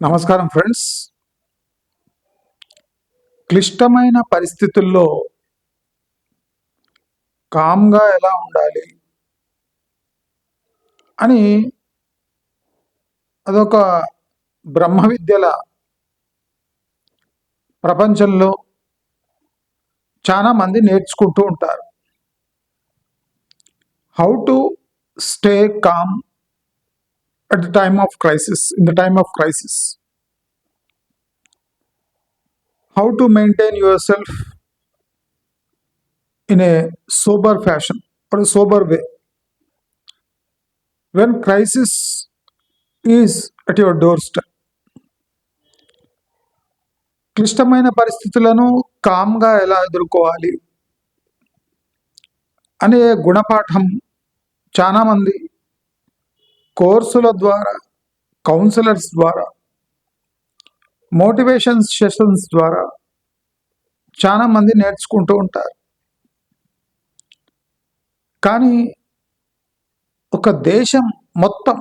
నమస్కారం ఫ్రెండ్స్. క్లిష్టమైన పరిస్థితుల్లో కామ్‌గా ఎలా ఉండాలి అని అదొక బ్రహ్మ విద్యల ప్రపంచంలో చాలా మంది నేర్చుకుంటూ ఉంటారు. How to stay calm at the time of crisis, in the time of crisis. How to maintain yourself in a sober fashion are a sober way when crisis is at your doorstep. క్లిష్టమైన పరిస్థితులను కామ్‌గా ఎలా ఎదుర్కోవాలి అనే గుణపాఠం చాలామంది కోర్సుల ద్వారా, కౌన్సిలర్స్ ద్వారా, మోటివేషన్ సెషన్స్ ద్వారా చాలామంది నేర్చుకుంటూ ఉంటారు. కానీ ఒక దేశం మొత్తం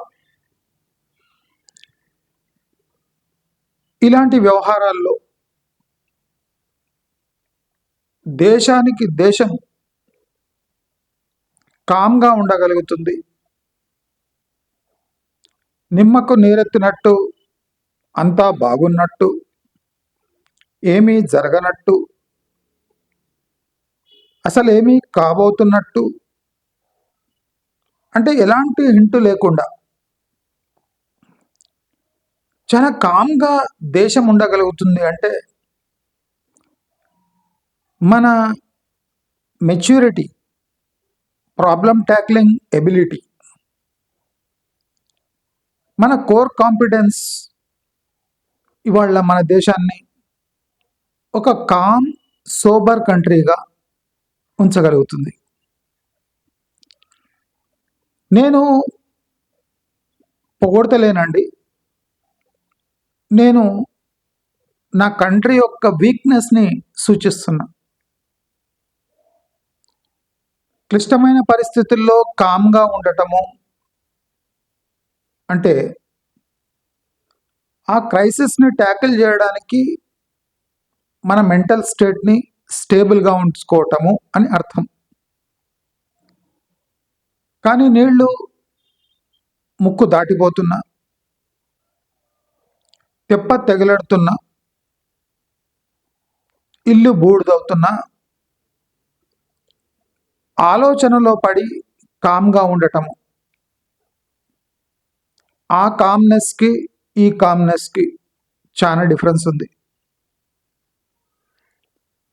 ఇలాంటి వ్యవహారాల్లో దేశానికి దేశం కామ్గా ఉండగలుగుతుంది. నిమ్మకు నీరెత్తినట్టు, అంతా బాగున్నట్టు, ఏమీ జరగనట్టు, అసలు ఏమీ కాబోతున్నట్టు, అంటే ఎలాంటి హింటు లేకుండా చాలా కామ్గా దేశం ఉండగలుగుతుంది అంటే మన మెచ్యూరిటీ, ప్రాబ్లమ్ ట్యాక్లింగ్ ఎబిలిటీ, మన కోర్ కాంపిటెన్స్ ఇవాళ మన దేశాన్ని ఒక కామ్ సోబర్ కంట్రీగా ఉంచగలుగుతుంది. నేను పొగడతలేనండి, నేను నా కంట్రీ యొక్క వీక్నెస్ని సూచిస్తున్నా. క్లిష్టమైన పరిస్థితుల్లో కామ్గా ఉండటము అంటే ఆ క్రైసిస్ని ట్యాకిల్ చేయడానికి మన మెంటల్ స్టేట్ని స్టేబుల్గా ఉంచుకోవటము అని అర్థం. కానీ నీళ్లు ముక్కు దాటిపోతున్నా, తెప్ప తెగలడుతున్నా, ఇల్లు బూడిదవుతున్నా, ఆలోచనలో పడి కామ్గా ఉండటము, ఆ కామ్నెస్కి ఈ కామ్నెస్కి చాలా డిఫరెన్స్ ఉంది.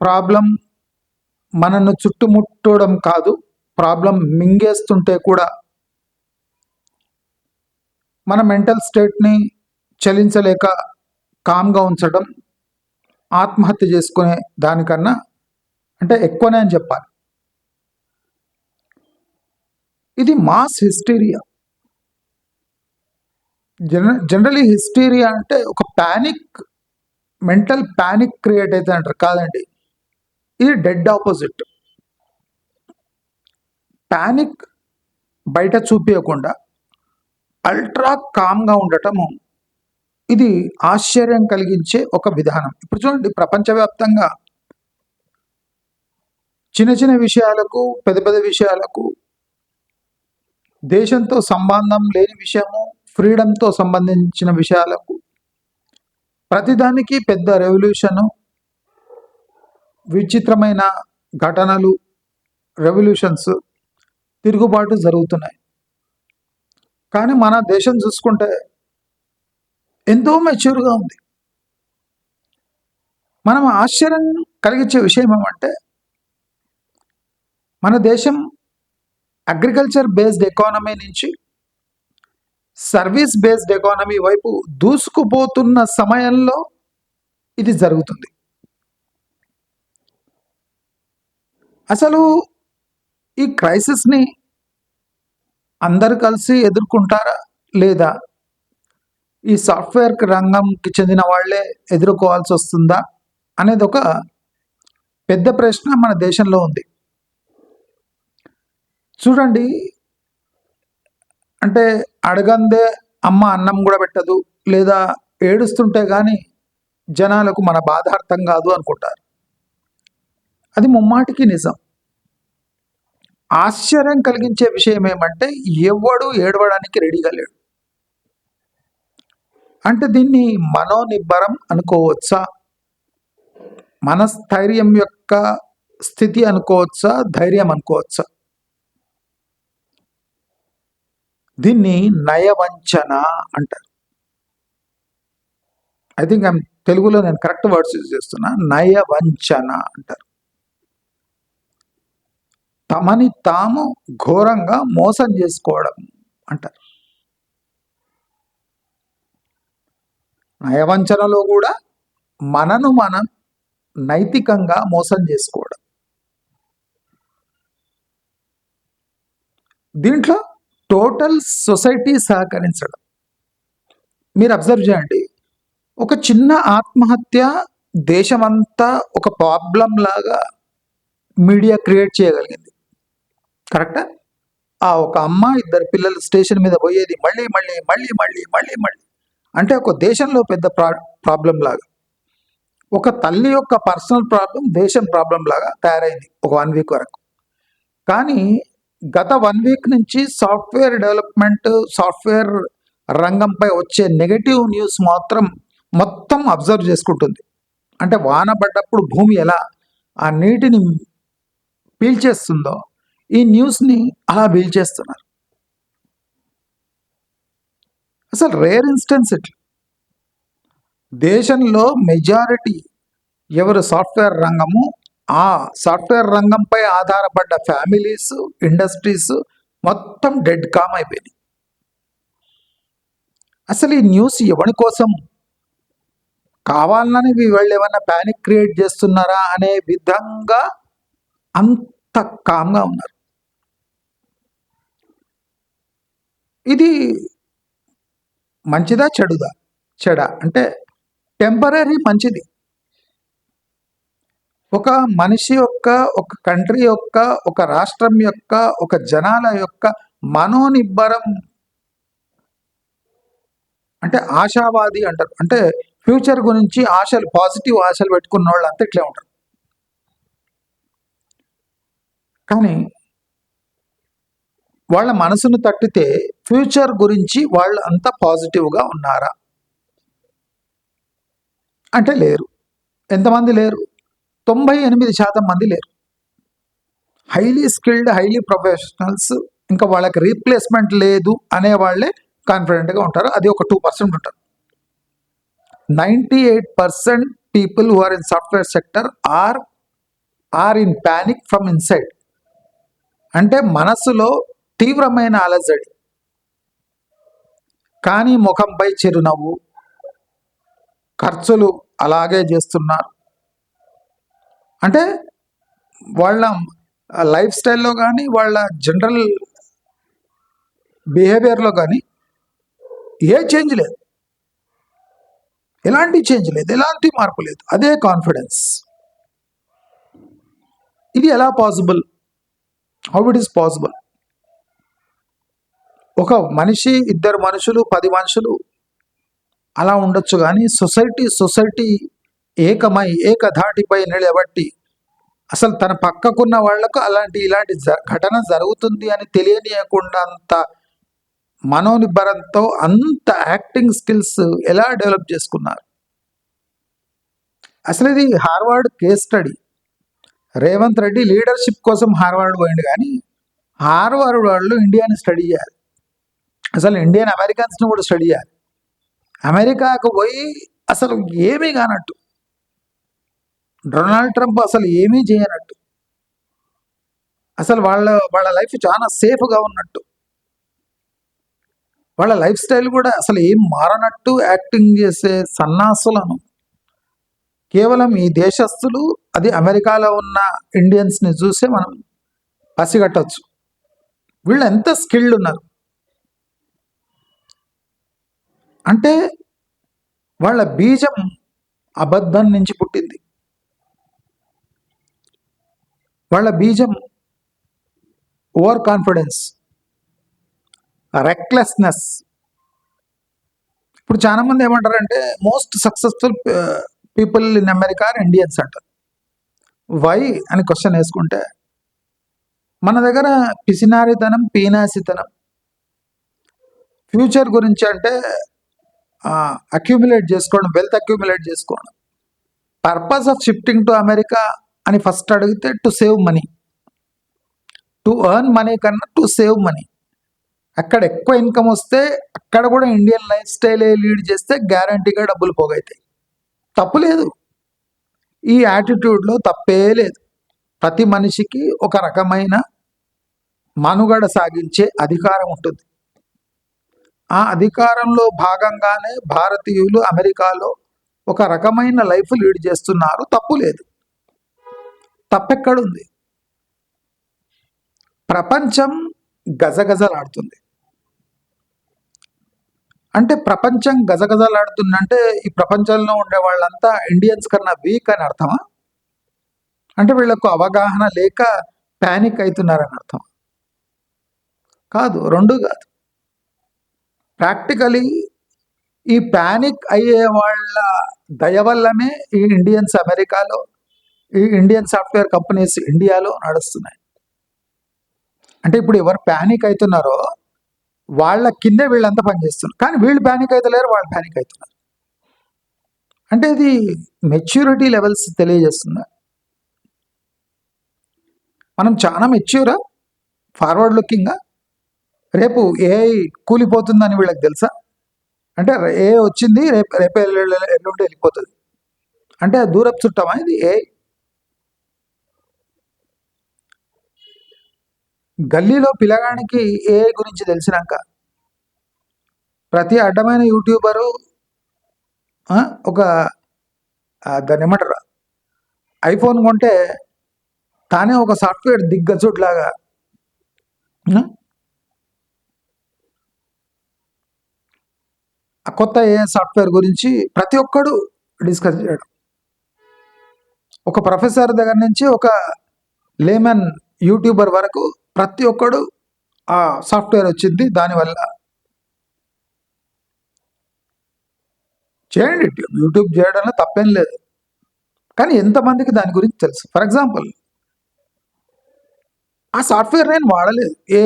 ప్రాబ్లం మనను చుట్టుముట్టడం కాదు, ప్రాబ్లం మింగేస్తుంటే కూడా మన మెంటల్ స్టేట్ని చలించలేక కామ్గా ఉంచడం ఆత్మహత్య చేసుకునే దానికన్నా అంటే ఎక్కువనే అని చెప్పాలి. ఇది మాస్ హిస్టీరియా. జనరలీ హిస్టీరియా అంటే ఒక ప్యానిక్, మెంటల్ ప్యానిక్ క్రియేట్ అయితే అంటారు, కాదండి, ఇది డెడ్ ఆపోజిట్. ప్యానిక్ బయట చూపించకుండా అల్ట్రా కామ్గా ఉండటము ఇది ఆశ్చర్యం కలిగించే ఒక విధానం. ఇప్పుడు చూడండి, ప్రపంచవ్యాప్తంగా చిన్న చిన్న విషయాలకు, పెద్ద పెద్ద విషయాలకు, దేశంతో సంబంధం లేని విషయము, ఫ్రీడంతో సంబంధించిన విషయాలకు, ప్రతిదానికి పెద్ద రెవల్యూషను, విచిత్రమైన ఘటనలు, రెవల్యూషన్స్, తిరుగుబాటు జరుగుతున్నాయి. కానీ మన దేశం చూసుకుంటే ఎంతో మెచ్యూర్గా ఉంది. మనం ఆశ్చర్యం కలిగించే విషయం ఏమంటే మన దేశం అగ్రికల్చర్ బేస్డ్ ఎకానమీ నుంచి సర్వీస్ బేస్డ్ ఎకానమీ వైపు దూసుకుపోతున్న సమయంలో ఇది జరుగుతుంది. అసలు ఈ క్రైసిస్ని అందరు కలిసి ఎదుర్కొంటారా లేదా ఈ సాఫ్ట్వేర్ రంగంకి చెందిన వాళ్ళే ఎదుర్కోవాల్సి వస్తుందా అనేది ఒక పెద్ద ప్రశ్న మన దేశంలో ఉంది. చూడండి, అంటే అడగందే అమ్మ అన్నం కూడా పెట్టదు, లేదా ఏడుస్తుంటే కానీ జనాలకు మన బాధ అర్థం కాదు అనుకుంటారు. అది ముమ్మాటికి నిజం. ఆశ్చర్యం కలిగించే విషయం ఏమంటే ఎవడు ఏడవడానికి రెడీగా లేడు. అంటే దీన్ని మనోనిబ్బరం అనుకోవచ్చా, మనస్థైర్యం యొక్క స్థితి అనుకోవచ్చా, ధైర్యం అనుకోవచ్చా? దీన్ని నయవంచన అంటారు. ఐ థింక్ తెలుగులో నేను కరెక్ట్ వర్డ్స్ యూజ్ చేస్తున్నా. నయవంచన అంటారు. తమని తాము ఘోరంగా మోసం చేసుకోవడం అంటారు. నయవంచనలో కూడా మనను మనం నైతికంగా మోసం చేసుకోవడం. దీంట్లో టోటల్ సొసైటీ సహకరించడం. మీరు అబ్జర్వ్ చేయండి, ఒక చిన్న ఆత్మహత్య దేశమంతా ఒక ప్రాబ్లం లాగా మీడియా క్రియేట్ చేయగలిగింది. కరెక్టా? ఒక అమ్మ ఇద్దరు పిల్లలు స్టేషన్ మీద పోయేది మళ్ళీ మళ్ళీ మళ్ళీ మళ్ళీ మళ్ళీ మళ్ళీ అంటే ఒక దేశంలో పెద్ద ప్రాబ్లం లాగా, ఒక తల్లి యొక్క పర్సనల్ ప్రాబ్లం దేశం ప్రాబ్లం లాగా తయారైంది ఒక 1 వీక్ వరకు. కానీ గత 1 వీక్ నుంచి సాఫ్ట్వేర్ డెవలప్మెంట్, సాఫ్ట్వేర్ రంగంపై వచ్చే నెగటివ్ న్యూస్ మాత్రం మొత్తం అబ్జర్వ్ చేసుకుంటుంది. అంటే వాన పడ్డప్పుడు భూమి ఎలా ఆ నీటిని పీల్చేస్తుందో ఈ న్యూస్ని అలా పీల్చేస్తున్నారు. అసలు రేర్ ఇన్స్టెన్స్ ఇట్లా. దేశంలో మెజారిటీ ఎవరు సాఫ్ట్వేర్ రంగము, ఆ సాఫ్ట్వేర్ రంగంపై ఆధారపడ్డ ఫ్యామిలీస్, ఇండస్ట్రీస్ మొత్తం డెడ్ కామ్ అయిపోయింది. అసలు ఈ న్యూస్ ఎవరి కోసం? కావాలని వీళ్ళు ఏమన్నా ప్యానిక్ క్రియేట్ చేస్తున్నారా అనే విధంగా అంత కామ్గా ఉన్నారు. ఇది మంచిదా చెడుదా? చెడ అంటే టెంపరీ మంచిది. ఒక మనిషి యొక్క, ఒక కంట్రీ యొక్క, ఒక రాష్ట్రం యొక్క, ఒక జనాల యొక్క మనోనిబ్బరం అంటే ఆశావాది అంటారు. అంటే ఫ్యూచర్ గురించి ఆశలు, పాజిటివ్ ఆశలు పెట్టుకున్న వాళ్ళు అంతా ఇట్లే ఉంటారు. కానీ వాళ్ళ మనసును తట్టితే ఫ్యూచర్ గురించి వాళ్ళు అంత పాజిటివ్గా ఉన్నారా అంటే లేరు. ఎంతమంది లేరు? 98% మంది లేరు. హైలీ స్కిల్డ్, హైలీ ప్రొఫెషనల్స్, ఇంకా వాళ్ళకి రీప్లేస్మెంట్ లేదు అనే వాళ్ళే కాన్ఫిడెంట్గా ఉంటారు. అది ఒక 2% ఉంటారు. 98% people who are in software sector are in panic from inside. అంటే మనసులో తీవ్రమైన అలజడి, కానీ ముఖంపై చిరునవ్వు, ఖర్చులు అలాగే చేస్తున్నారు. అంటే వాళ్ళ లైఫ్ స్టైల్లో కానీ, వాళ్ళ జనరల్ బిహేవియర్లో కానీ ఏ చేంజ్ లేదు, ఎలాంటి చేంజ్ లేదు, ఎలాంటి మార్పు లేదు. అదే కాన్ఫిడెన్స్. ఇది ఎలా possible? How it is possible? ఒక మనిషి, ఇద్దరు మనుషులు, 10 మనుషులు అలా ఉండొచ్చు, కానీ సొసైటీ ఏకమై ఏకధాటిపై నిలబట్టి అసలు తన పక్కకున్న వాళ్లకు ఇలాంటి ఘటన జరుగుతుంది అని తెలియనియకుండా అంత మనోనిబ్బరంతో, అంత యాక్టింగ్ స్కిల్స్ ఎలా డెవలప్ చేసుకున్నారు? అసలు ఇది Harvard case study. Revanth Reddy leadership కోసం హార్వర్డ్ పోయిండు, కానీ హార్వర్డ్ వాళ్ళు ఇండియాని స్టడీ చేయాలి. అసలు ఇండియన్ అమెరికన్స్ని కూడా స్టడీ చేయాలి. అమెరికాకు పోయి అసలు ఏమీ కానట్టు, డొనాల్డ్ ట్రంప్ అసలు ఏమీ చేయనట్టు, అసలు వాళ్ళ లైఫ్ చాలా సేఫ్గా ఉన్నట్టు, వాళ్ళ లైఫ్ స్టైల్ కూడా అసలు ఏం మారనట్టు యాక్టింగ్ చేసే సన్నాసులను కేవలం ఈ దేశస్తులు, అది అమెరికాలో ఉన్న ఇండియన్స్ని చూసే మనం పసిగట్టవచ్చు వీళ్ళు ఎంత స్కిల్డ్ ఉన్నారు. అంటే వాళ్ళ బీజం అబద్ధం నుంచి పుట్టింది. వాళ్ళ బీజం ఓవర్ కాన్ఫిడెన్స్, రెక్లెస్నెస్, ఇప్పుడు చాలా మంది ఏమంటారంటే most successful people in America are Indians అంటారు. వై అని క్వశ్చన్ వేసుకుంటే మన దగ్గర పిసినారితనం, పీనాసితనం, ఫ్యూచర్ గురించి అంటే అక్యూములేట్ చేసుకోవడం, వెల్త్ అక్యూములేట్ చేసుకోవడం. Purpose of shifting to America అని ఫస్ట్ అడిగితే to save money, to earn money కన్నా టు సేవ్ మనీ. అక్కడ ఎక్కువ ఇన్కమ్ వస్తే అక్కడ కూడా ఇండియన్ లైఫ్ స్టైల్ లీడ్ చేస్తే గ్యారంటీగా డబ్బులు పోగైతాయి. తప్పు లేదు, ఈ యాటిట్యూడ్లో తప్పే లేదు. ప్రతి మనిషికి ఒక రకమైన మనుగడ సాగించే అధికారం ఉంటుంది. ఆ అధికారంలో భాగంగానే భారతీయులు అమెరికాలో ఒక రకమైన లైఫ్ లీడ్ చేస్తున్నారు. తప్పు లేదు. తప్పెక్కడుంది? ప్రపంచం గజగజలాడుతుంది. అంటే ప్రపంచం గజగజలాడుతుందంటే ఈ ప్రపంచంలో ఉండే వాళ్ళంతా ఇండియన్స్ కన్నా వీక్ అని అర్థమా? అంటే వీళ్ళకు అవగాహన లేక ప్యానిక్ అవుతున్నారని అర్థం కాదు. రెండు కాదు. ప్రాక్టికలీ ఈ ప్యానిక్ అయ్యే వాళ్ళ దయ వల్లనే ఈ ఇండియన్స్ అమెరికాలో, ఈ ఇండియన్ సాఫ్ట్వేర్ కంపెనీస్ ఇండియాలో నడుస్తున్నాయి. అంటే ఇప్పుడు ఎవరు ప్యానిక్ అవుతున్నారో వాళ్ళ కిందే వీళ్ళంతా పనిచేస్తున్నారు. కానీ వీళ్ళు ప్యానిక్ అవుతలేరు, వాళ్ళు ప్యానిక్ అవుతున్నారు. అంటే ఇది మెచ్యూరిటీ లెవెల్స్ తెలియజేస్తుందా? మనం చాలా మెచ్యూరా, ఫార్వర్డ్ లుకింగా? రేపు ఏఐ కూలిపోతుందని వీళ్ళకి తెలుసా? అంటే ఏ వచ్చింది రేపు ఎల్లుండి వెళ్ళిపోతుంది అంటే దూరపు చుట్టమా ఇది? ఏ గల్లీలో పిల్లగానికి ఏ గురించి తెలిసినాక ప్రతి అడ్డమైన యూట్యూబరు ఒక దాన్ని ఏమంటారు ఐఫోన్ కొంటే తానే ఒక సాఫ్ట్వేర్ దిగ్గజుట్లాగా ఆ కొత్త ఏ సాఫ్ట్వేర్ గురించి ప్రతి ఒక్కడు డిస్కస్ చేయడం. ఒక ప్రొఫెసర్ దగ్గర నుంచి ఒక లేమన్ యూట్యూబర్ వరకు ప్రతి ఒక్కడు ఆ సాఫ్ట్వేర్ వచ్చింది దానివల్ల. చేయండి, యూట్యూబ్ చేయడంలో తప్పేం లేదు. కానీ ఎంతమందికి దాని గురించి తెలుసు? ఫర్ ఎగ్జాంపుల్ ఆ సాఫ్ట్వేర్ నేను వాడలేదు, ఏ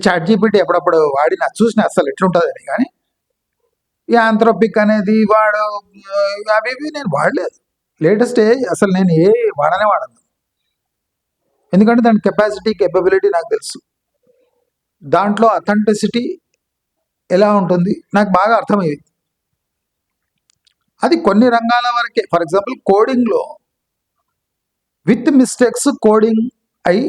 చాట్ జీపీటీ ఎప్పుడప్పుడు వాడినా చూసిన అసలు ఎట్లుంటుందని. కానీ ఈ ఆంథ్రోపిక్ అనేది వాడు అవి నేను వాడలేదు. లేటెస్ట్ అసలు నేను వాడనే వాడను. ఎందుకంటే దాని కెపాసిటీ, కేపబిలిటీ నాకు తెలుసు. దాంట్లో అథెంటిసిటీ ఎలా ఉంటుంది నాకు బాగా అర్థమయ్యేది. అది కొన్ని రంగాల వరకే. ఫర్ ఎగ్జాంపుల్ కోడింగ్లో విత్ మిస్టేక్స్ కోడింగ్ అయి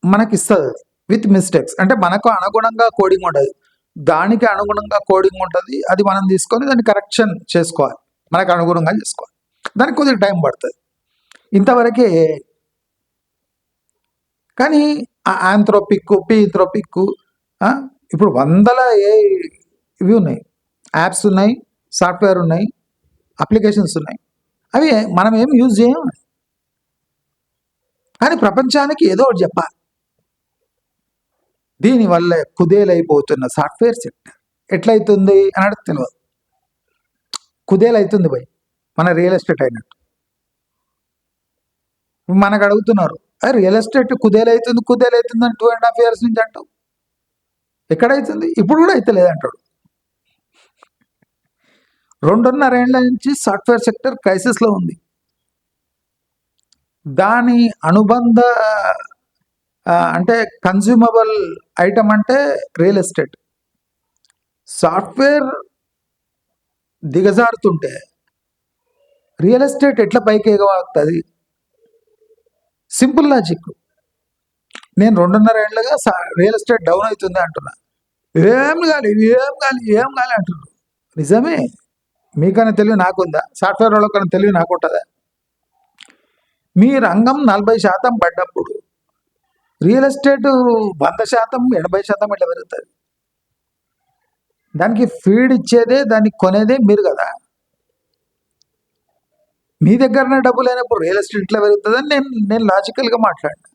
మనకి ఇస్తుంది. విత్ మిస్టేక్స్ అంటే మనకు అనుగుణంగా కోడింగ్ ఉండదు, దానికి అనుగుణంగా కోడింగ్ ఉంటుంది. అది మనం తీసుకొని దాన్ని కరెక్షన్ చేసుకోవాలి, మనకు అనుగుణంగా చేసుకోవాలి. దానికి కొద్దిగా టైం పడుతుంది, ఇంతవరకే. కానీ ఆ ఆంథ్రోపిక్, పీథ్రోపిక్ ఇప్పుడు వందల ఇవి ఉన్నాయి, యాప్స్ ఉన్నాయి, సాఫ్ట్వేర్ ఉన్నాయి, అప్లికేషన్స్ ఉన్నాయి. అవి మనం ఏం యూజ్ చేయం. కానీ ప్రపంచానికి ఏదో ఒకటి చెప్పాలి. దీనివల్ల కుదేలైపోతున్న సాఫ్ట్వేర్ సెక్టర్ ఎట్లయితుంది అని తెలియదు. కుదేలవుతుంది భయ్, మన రియల్ ఎస్టేట్ అయినట్టు. మనకు అడుగుతున్నారు, రియల్ ఎస్టేట్ కుదేలవుతుంది అని 2.5 years నుంచి అంటావు. ఎక్కడైతుంది? ఇప్పుడు కూడా అయితే లేదంటాడు. 2.5 ఏళ్ల నుంచి సాఫ్ట్వేర్ సెక్టర్ క్రైసిస్లో ఉంది. దాని అనుబంధ అంటే కన్జ్యూమబుల్ ఐటమ్ అంటే రియల్ ఎస్టేట్. సాఫ్ట్వేర్ దిగజారుతుంటే రియల్ ఎస్టేట్ ఎట్లా పైకి ఎగవాగుతుంది? Simple logic. నేను 2.5 ఏళ్ళగా రియల్ ఎస్టేట్ డౌన్ అవుతుంది అంటున్నా. ఏం కాలి అంటున్నారు. నిజమే. మీకన్నా తెలివి నాకుందా? సాఫ్ట్వేర్ వాళ్ళకన్నా తెలివి నాకుంటుందా? మీ రంగం 40% పడ్డప్పుడు రియల్ ఎస్టేట్ 100%, 80% ఇట్లా పెరుగుతుంది. దానికి ఫీడ్ ఇచ్చేదే, దాన్ని కొనేదే మీరు కదా. మీ దగ్గరనే డబ్బు లేనప్పుడు రియల్ ఎస్టేట్ ఇట్లా పెరుగుతుందని నేను లాజికల్గా మాట్లాడినా.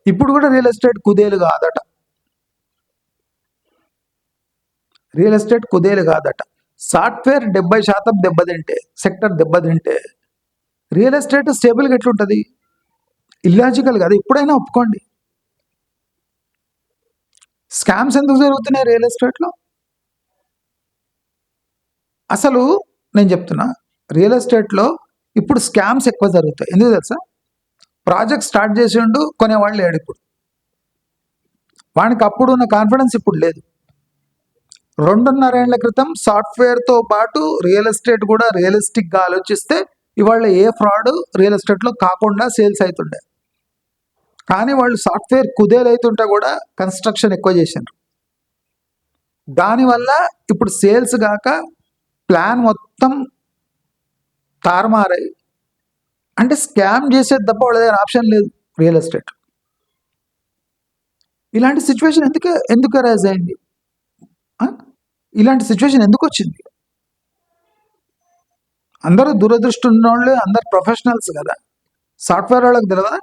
ఇప్పుడు కూడా రియల్ ఎస్టేట్ కుదేలు కాదట. రియల్ ఎస్టేట్ కుదేలు కాదట. సాఫ్ట్వేర్ 70% దెబ్బతింటే, సెక్టర్ దెబ్బతింటే రియల్ ఎస్టేట్ స్టేబుల్గా ఎట్లుంటుంది? ఇల్లాజికల్ కదా. ఇప్పుడైనా ఒప్పుకోండి. స్కామ్స్ ఎందుకు జరుగుతున్నాయి రియల్ ఎస్టేట్లో? అసలు నేను చెప్తున్నా, రియల్ ఎస్టేట్లో ఇప్పుడు స్కామ్స్ ఎక్కువ జరుగుతాయి. ఎందుకు తెలుసా? ప్రాజెక్ట్ స్టార్ట్ చేసిండు, కొనేవాళ్ళు లేడు. ఇప్పుడు వానికి అప్పుడు ఉన్న కాన్ఫిడెన్స్ ఇప్పుడు లేదు. 2.5 ఏళ్ల క్రితం సాఫ్ట్వేర్తో పాటు రియల్ ఎస్టేట్ కూడా రియలిస్టిక్గా ఆలోచిస్తే ఇవాళ ఏ ఫ్రాడ్ రియల్ ఎస్టేట్లో కాకుండా సేల్స్ అవుతుండే. కానీ వాళ్ళు సాఫ్ట్వేర్ కుదేలైతుంటే కూడా కన్స్ట్రక్షన్ ఎక్కువ చేసిండ్రు. దానివల్ల ఇప్పుడు సేల్స్ కాక ప్లాన్ మొత్తం తారుమారాయి. అంటే స్కామ్ చేసేది తప్ప వాళ్ళ దగ్గర ఆప్షన్ లేదు రియల్ ఎస్టేట్. ఇలాంటి సిచ్యువేషన్ ఎందుకు అరైజ్ అయింది? ఇలాంటి సిచ్యువేషన్ ఎందుకు వచ్చింది? అందరూ దురదృష్టి ఉన్న వాళ్ళు, అందరు ప్రొఫెషనల్స్ కదా. సాఫ్ట్వేర్ వాళ్ళకి తెలియదా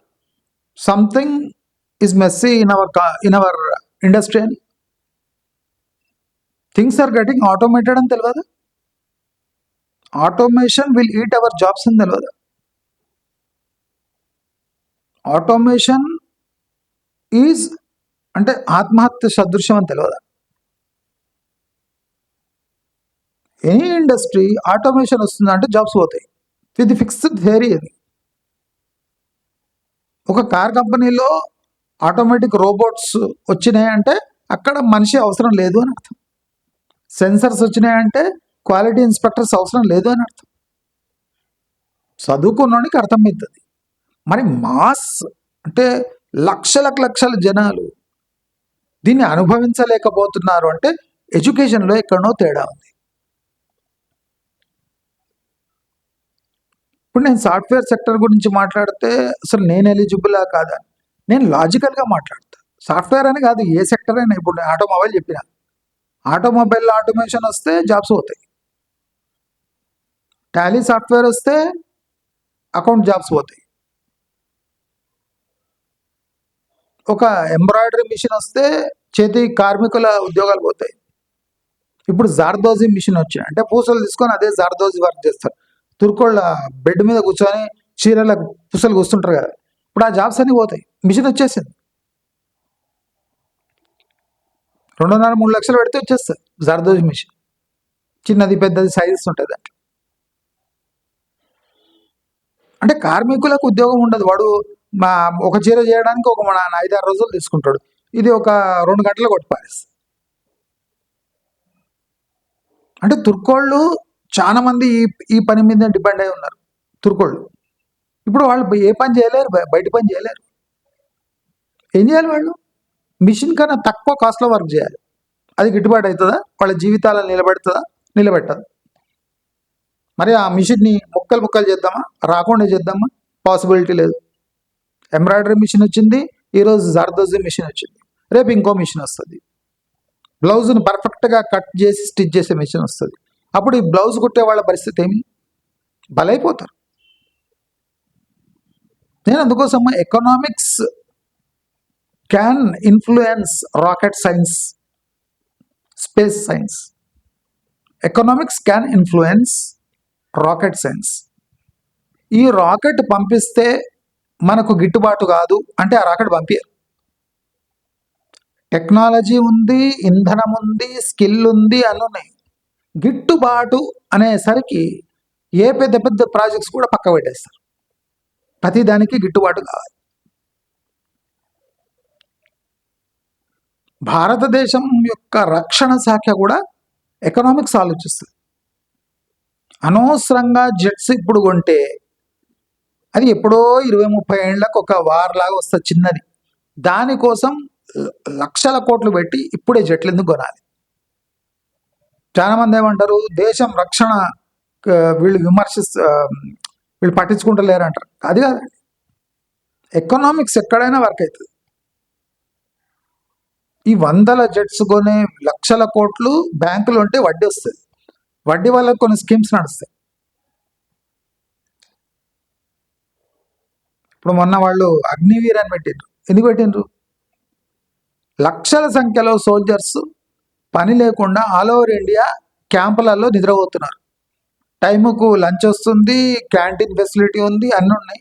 something is messy in our industry అని? థింగ్స్ ఆర్ గెటింగ్ ఆటోమేటెడ్ అని తెలియదా? Automation will eat our jobs అని తెలియదా? ఆటోమేషన్ ఈజ్ అంటే ఆత్మహత్య సదృశ్యం అని తెలియదా? ఎనీ ఇండస్ట్రీ ఆటోమేషన్ వస్తుందంటే జాబ్స్ పోతాయి. ఇది ఫిక్స్డ్ థియరీ. అది ఒక కార్ కంపెనీలో ఆటోమేటిక్ రోబోట్స్ వచ్చినాయంటే అక్కడ మనిషి అవసరం లేదు అని అర్థం. సెన్సర్స్ వచ్చినాయంటే క్వాలిటీ ఇన్స్పెక్టర్స్ అవసరం లేదు అని అర్థం. చదువుకున్నోనికి అర్థమవుతుంది. మరి మాస్ అంటే లక్షల జనాలు దీన్ని అనుభవించలేకపోతున్నారు అంటే ఎడ్యుకేషన్లో ఎక్కడనో తేడా ఉంది. ఇప్పుడు నేను సాఫ్ట్వేర్ సెక్టర్ గురించి మాట్లాడితే అసలు నేను ఎలిజిబులా కాదా? నేను లాజికల్గా మాట్లాడతా. సాఫ్ట్వేర్ అని కాదు, ఏ సెక్టర్ అయినా. ఇప్పుడు నేను ఆటోమొబైల్ చెప్పిన, ఆటోమొబైల్లో ఆటోమేషన్ వస్తే జాబ్స్ పోతాయి. టాలీ సాఫ్ట్వేర్ వస్తే అకౌంట్ జాబ్స్ పోతాయి. ఒక ఎంబ్రాయిడరీ మిషన్ వస్తే చేతి కార్మికుల ఉద్యోగాలు పోతాయి. ఇప్పుడు జార్దోజీ మిషన్ వచ్చాయి అంటే పూసలు తీసుకొని అదే జార్దోజీ వర్క్ చేస్తారు. తుర్కోళ్ళ బెడ్ మీద కూర్చొని చీరల పూసలు కూస్తుంటారు కదా, ఇప్పుడు ఆ జాబ్స్ అన్నీ పోతాయి. మిషన్ వచ్చేసింది. 2.5-3 లక్షలు పెడితే వచ్చేస్తుంది జార్దోజీ మిషన్. చిన్నది పెద్దది సైజెస్ ఉంటుంది దాంట్లో. అంటే కార్మికులకు ఉద్యోగం ఉండదు. వాడు ఒక చీర చేయడానికి ఒక 5-6 రోజులు తీసుకుంటాడు. ఇది ఒక 2 గంటలు కొట్టిపారేసి. అంటే తుర్కోళ్ళు చాలా మంది ఈ పని మీద డిపెండ్ అయి ఉన్నారు. తుర్కోళ్ళు ఇప్పుడు వాళ్ళు ఏ పని చేయలేరు, బయట పని చేయలేరు. ఏం చేయాలి? వాళ్ళు మిషన్ కన్నా తక్కువ కాస్ట్లో వర్క్ చేయాలి. అది గిట్టుబాటు అవుతుందా? వాళ్ళ జీవితాలను నిలబెడుతుందా? నిలబెట్టదు. మరి ఆ మిషన్ని ముక్కలు చేద్దామా? రాకుండా చేద్దామా? పాసిబిలిటీ లేదు. ఎంబ్రాయిడరీ మిషన్ వచ్చింది, ఈరోజు జార్దోజీ మిషన్ వచ్చింది, రేపు ఇంకో మిషన్ వస్తుంది. బ్లౌజ్ను పర్ఫెక్ట్గా కట్ చేసి స్టిచ్ చేసే మిషన్ వస్తుంది. అప్పుడు ఈ బ్లౌజ్ కుట్టే వాళ్ళ పరిస్థితి ఏమి? బలైపోతారు. నేను అందుకోసం economics can influence rocket science, space science. Economics can influence rocket science. ఈ రాకెట్ పంపిస్తే మనకు గిట్టుబాటు కాదు అంటే ఆ రాకెట్ పంపించారు. టెక్నాలజీ ఉంది, ఇంధనం ఉంది, స్కిల్ ఉంది, అన్నీ. గిట్టుబాటు అనేసరికి ఏ పెద్ద ప్రాజెక్ట్స్ కూడా పక్క పెట్టేస్తారు. ప్రతిదానికి గిట్టుబాటు కావాలి. భారతదేశం యొక్క రక్షణ శాఖ కూడా ఎకనామిక్స్ ఆలోచిస్తుంది. అనవసరంగా జెట్స్ ఇప్పుడు కొంటే అది ఎప్పుడో 20-30 ఏళ్ళకు ఒక వార్లాగా వస్తుంది చిన్నది. దానికోసం లక్షల కోట్లు పెట్టి ఇప్పుడే జెట్లు ఎందుకు కొనాలి? చాలామంది ఏమంటారు, దేశం రక్షణ వీళ్ళు వీళ్ళు పట్టించుకుంటలేరు అంటారు. అది కాదండి, ఎకనామిక్స్ ఎక్కడైనా వర్క్ అవుతుంది. ఈ 100 జెట్స్ కొనే లక్షల కోట్లు బ్యాంకులు ఉంటే వడ్డీ వస్తుంది. వడ్డీ వల్ల కొన్ని స్కీమ్స్ నడుస్తాయి. ఇప్పుడు మొన్న వాళ్ళు అగ్నివీర్ అని పెట్టిండ్రు. ఎందుకు పెట్టిండ్రు? లక్షల సంఖ్యలో సోల్జర్స్ పని లేకుండా ఆల్ ఓవర్ ఇండియా క్యాంపులలో నిద్రపోతున్నారు. టైముకు లంచ్ వస్తుంది, క్యాంటీన్ ఫెసిలిటీ ఉంది, అన్నీ ఉన్నాయి.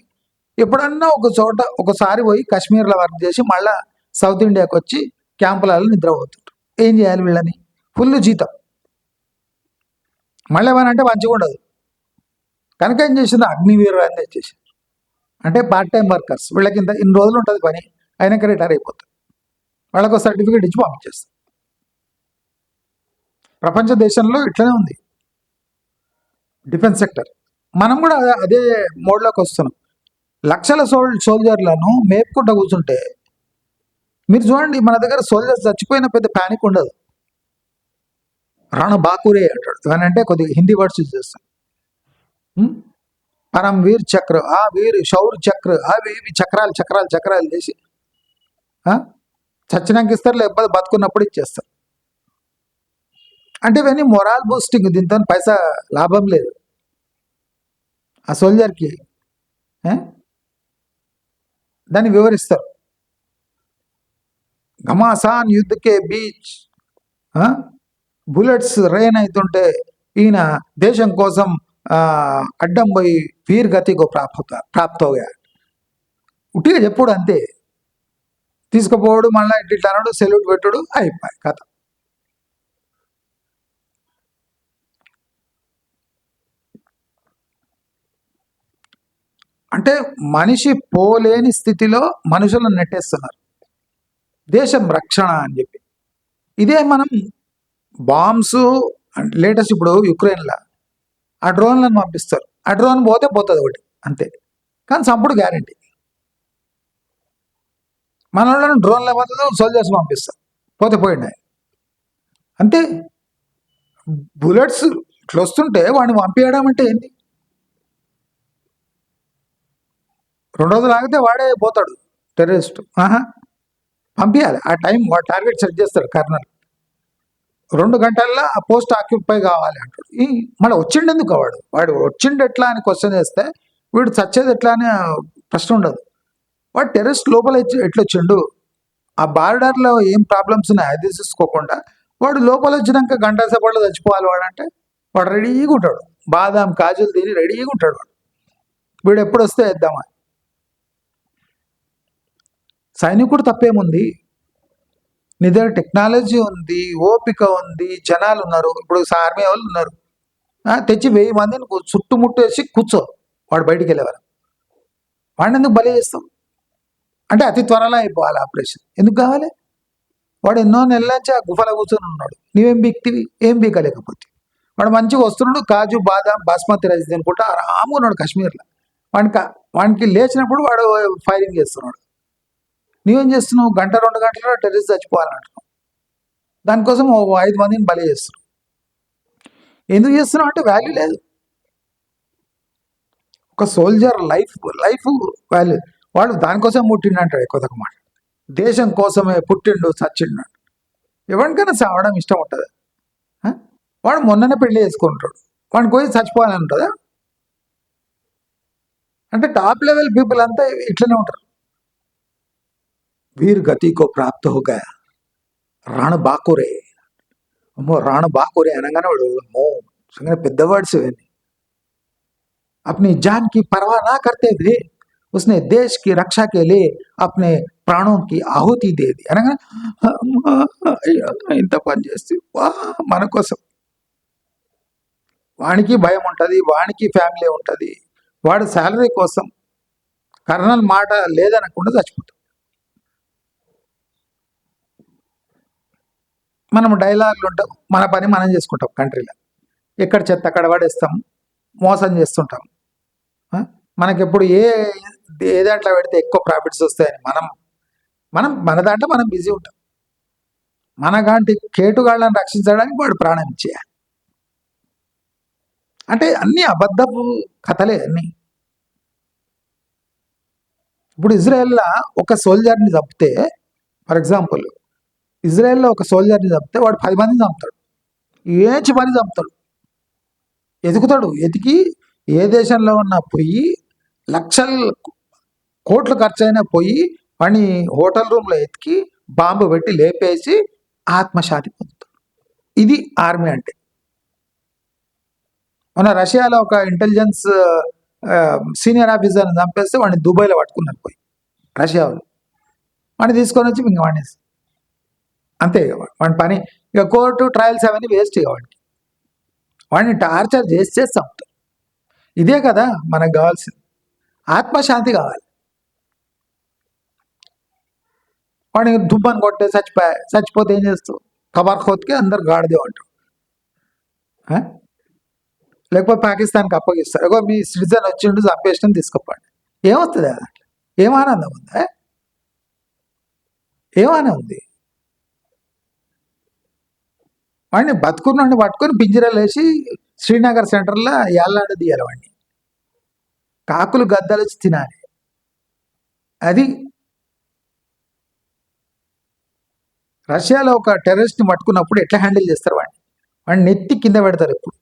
ఎప్పుడన్నా ఒక చోట ఒకసారి పోయి కాశ్మీర్లో వర్క్ చేసి మళ్ళా సౌత్ ఇండియాకి వచ్చి క్యాంపులలో నిద్రపోతుంటారు. ఏం చేయాలి వీళ్ళని? ఫుల్ జీతం. మళ్ళీ ఏమనంటే మంచిగా ఉండదు. కనుక ఏం చేసింది? అగ్నివీరు అని తెచ్చేసి, అంటే పార్ట్ టైం వర్కర్స్. వీళ్ళకి ఇన్ని రోజులు ఉంటుంది పని, అయినాక రిటైర్ అయిపోతుంది. వాళ్ళకు సర్టిఫికేట్ ఇచ్చి పంపించేస్తారు. ప్రపంచ దేశంలో ఇట్లనే ఉంది డిఫెన్స్ సెక్టర్. మనం కూడా అదే మోడ్లోకి వస్తున్నాం. లక్షల సోల్జర్లను మేపుకుంటూ కూర్చుంటే మీరు చూడండి, మన దగ్గర సోల్జర్స్ చచ్చిపోయిన పెద్ద ప్యానిక్ ఉండదు. రాణ బాకురే అంటాడు. ఏమనంటే కొద్దిగా హిందీ వర్డ్స్ యూజ్ చేస్తాం. పరం వీర్ చక్ర, ఆ వీర్ శౌర్ చక్ర, అవి ఇవి చక్రాలు చక్రాలు చక్రాలు చేసి చచ్చినాక ఇస్తారు, లేకపోతే బతుకున్నప్పుడు ఇచ్చేస్తారు. అంటే ఇవన్నీ మొరాల్ బూస్టింగ్. దీంతో పైసా లాభం లేదు ఆ సోల్జర్కి. దాన్ని వివరిస్తారు. ఘమాసాన్ యుద్ధకే బీచ్ బుల్లెట్స్ రేన్ అవుతుంటే ఈయన దేశం కోసం అడ్డం పోయి వీర్ గతికో ప్రాప్తోగా ఉట్టిగా చెప్పుడు అంతే. తీసుకుపోవడు, మళ్ళీ ఇట్లా అన్నాడు, సెల్యూట్ పెట్టుడు, అయిపోయి కథ. అంటే మనిషి పోలేని స్థితిలో మనుషులను నెట్టేస్తున్నారు దేశం రక్షణ అని చెప్పి. ఇదే మనం బాంబ్స్ లేటెస్ట్ ఇప్పుడు యుక్రెయిన్లో ఆ డ్రోన్లను పంపిస్తారు. ఆ డ్రోన్ పోతే పోతుంది ఒకటి అంతే, కానీ చంపుడు గ్యారంటీ. మన వాళ్ళని డ్రోన్లో పోతుంది, సోల్జర్స్ పంపిస్తారు, పోతే పోయింది అంతే. బుల్లెట్స్ ఇట్లా వస్తుంటే వాడిని పంపించడం అంటే ఏంటి? 2 రోజులు ఆగితే వాడే పోతాడు టెర్రరిస్ట్. పంపించాలి. ఆ టైం వాడు టార్గెట్ సెట్ చేస్తాడు కర్నల్. 2 గంటల్లో ఆ పోస్ట్ ఆక్యుపై కావాలి అంటాడు. మళ్ళీ వచ్చిండెందుకు వాడు వచ్చిండు ఎట్లా అని క్వశ్చన్ చేస్తే వీడు చచ్చేది ఎట్లా అని ప్రశ్న ఉండదు. వాడు టెర్రరిస్ట్ లోపల ఎట్లా వచ్చిండు, ఆ బార్డర్లో ఏం ప్రాబ్లమ్స్ ఉన్నాయి అది చూసుకోకుండా వాడు లోపల వచ్చినాక గంట సేపట్లో చచ్చిపోవాలి వాడంటే వాడు రెడీగా ఉంటాడు. బాదాం కాజులు తిని రెడీగా ఉంటాడు వాడు. వీడు ఎప్పుడు వస్తే వేద్దామా. సైనికుడు తప్పేముంది? నీ దగ్గర టెక్నాలజీ ఉంది, ఓపిక ఉంది, జనాలు ఉన్నారు. ఇప్పుడు ఆర్మీ వాళ్ళు ఉన్నారు, తెచ్చి 1000 మందిని చుట్టుముట్టేసి కూర్చో, వాడు బయటికి వెళ్ళేవారు. వాడిని ఎందుకు బలి చేస్తాం? అంటే అతి త్వరలో అయిపోవాలి ఆపరేషన్. ఎందుకు కావాలి? వాడు ఎన్నో నెలల నుంచి ఆ గుఫలో కూర్చొని ఉన్నాడు. నీవేం బీక్తివి? ఏం బీకలేకపోతే. వాడు మంచిగా వస్తున్నాడు, కాజు బాదాం బాస్మతి రైస్ తినుకుంటా ఆరాముగా ఉన్నాడు కాశ్మీర్లో. వానికి లేచినప్పుడు వాడు ఫైరింగ్ చేస్తున్నాడు. నువ్వేం చేస్తున్నావు? 1-2 గంటల్లో టెర్రరిస్ట్ చచ్చిపోవాలంటున్నావు. దానికోసం 5 మందిని బలి చేస్తున్నావు. ఎందుకు చేస్తున్నావు అంటే వాల్యూ లేదు. ఒక సోల్జర్ లైఫ్ వాల్యూ. వాడు దానికోసం పుట్టిండు అంటాడు కొత్త మాట. దేశం కోసమే పుట్టిండు చచ్చిండు. ఎవరికైనా చావడం ఇష్టం ఉంటుంది. వాడు మొన్ననే పెళ్లి చేసుకుంటాడు, వాడికి పోయి చచ్చిపోవాలని ఉంటుందా? అంటే టాప్ లెవెల్ పీపుల్ అంతా ఇట్లనే ఉంటారు. వీర్ గతికో ప్రాప్త హోగా రాణ బాకురే. అమ్మో రాణ బాకురే అనగానే వాడు అమ్మో పెద్ద వర్డ్స్ ఇవన్నీ. अपनी जान की परवाह ना करते हुए उसने देश की रक्षा के लिए अपने प्राणों की आहुति दे दी అనగా ఇంత పని చేస్తే మన కోసం. వానికి భయం ఉంటుంది, వానికి ఫ్యామిలీ ఉంటుంది, వాడు శాలరీ కోసం కర్నల్ మాట లేదనకుండా చచ్చిపోతాం. మనం డైలాగులు ఉంటాం, మన పని మనం చేసుకుంటాం. కంట్రీలో ఎక్కడ చెత్త అక్కడ పడేస్తాం, మోసం చేస్తుంటాం. మనకెప్పుడు ఏ దాంట్లో పెడితే ఎక్కువ ప్రాఫిట్స్ వస్తాయని మన దాంట్లో మనం బిజీ ఉంటాం. మనలాంటి కేటుగాళ్ళని రక్షించడానికి వాడు ప్రాణం ఇచ్చేయాలి. అంటే అన్ని అబద్ధపు కథలే అన్నీ. ఇప్పుడు ఇజ్రాయెల్లో ఒక సోల్జర్ని చంపితే, ఫర్ ఎగ్జాంపుల్ ఇజ్రాయెల్లో ఒక సోల్జర్ని చంపితే వాడు 10 మందిని చంపుతాడు. ఏచి పని చంపుతాడు, ఎతుకుతాడు. ఎతికి ఏ దేశంలో ఉన్నా పోయి లక్షల కోట్లు ఖర్చు అయినా పోయి వాడిని హోటల్ రూమ్లో ఎతికి బాంబు పెట్టి లేపేసి ఆత్మశాంతి పొందుతాడు. ఇది ఆర్మీ అంటే. మన రష్యాలో ఒక ఇంటెలిజెన్స్ సీనియర్ ఆఫీసర్ని చంపేస్తే వాడిని దుబాయ్లో పట్టుకున్నారు పోయి రష్యా వాళ్ళు. వాడిని తీసుకొని వచ్చి ఇంక వాడిని అంతే వాడి పని. ఇక కోర్టు ట్రయల్స్ అవన్నీ వేస్ట్ ఇక వాడిని టార్చర్ చేసి చంపుతారు. ఇదే కదా మనకు కావాల్సింది, ఆత్మశాంతి కావాలి. వాడిని దుబ్బని కొట్టే చచ్చిపోతే ఏం చేస్తావు? ఖబర్ ఖోద్కి అందరు గాడిదే అంటారు. లేకపోతే పాకిస్తాన్కి అప్పగిస్తారు. అగో మీ సిటిజన్ వచ్చిండు చంపేసిన తీసుకుపోండి. ఏమవుతుంది అది? ఏం ఆనందం ఉందా? ఏమైనా ఉంది? వాడిని బతుకున్నాడిని పట్టుకొని పింజరాలు వేసి శ్రీనగర్ సెంటర్లో ఏళ్ళాడదీయాలి వాడిని. కాకులు గద్దలు వచ్చి తినాలి. అది రష్యాలో ఒక టెర్రరిస్ట్ని పట్టుకున్నప్పుడు ఎట్లా హ్యాండిల్ చేస్తారు వాడిని నెత్తి కింద పెడతారు. ఎప్పుడు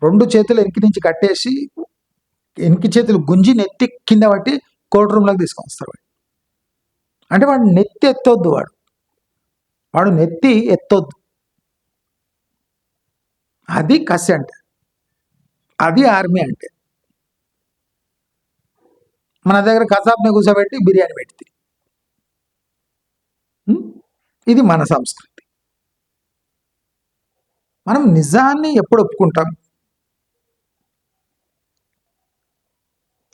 2 చేతులు వెనక్కి నుంచి కట్టేసి వెనక్కి చేతులు గుంజి నెత్తి కింద పట్టి కోర్టు రూమ్లోకి తీసుకొని వస్తారు అంటే వాడు నెత్తి ఎత్తొద్దు, వాడు నెత్తి ఎత్తొద్దు. అది కసి అంటే, అది ఆర్మీ అంటే. మన దగ్గర కసాబ్ని కూర్చోబెట్టి బిర్యానీ పెడితే ఇది మన సంస్కృతి. మనం నిజాన్ని ఎప్పుడు ఒప్పుకుంటాం?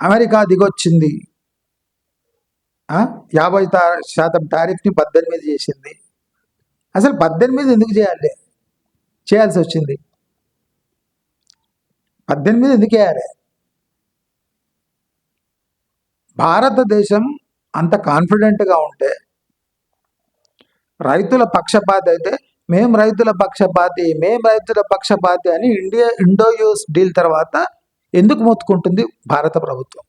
అమెరికా దిగొచ్చింది, 50% టారిఫ్ని 18 చేసింది. అసలు 18 ఎందుకు చేయాల్సి వచ్చింది? 18 ఎందుకు వేయాలి? భారతదేశం అంత కాన్ఫిడెంట్గా ఉంటే, రైతుల పక్షపాతి అయితే మేము రైతుల పక్షపాతి అని ఇండో-యూఎస్ డీల్ తర్వాత ఎందుకు మొత్తుకుంటుంది భారత ప్రభుత్వం?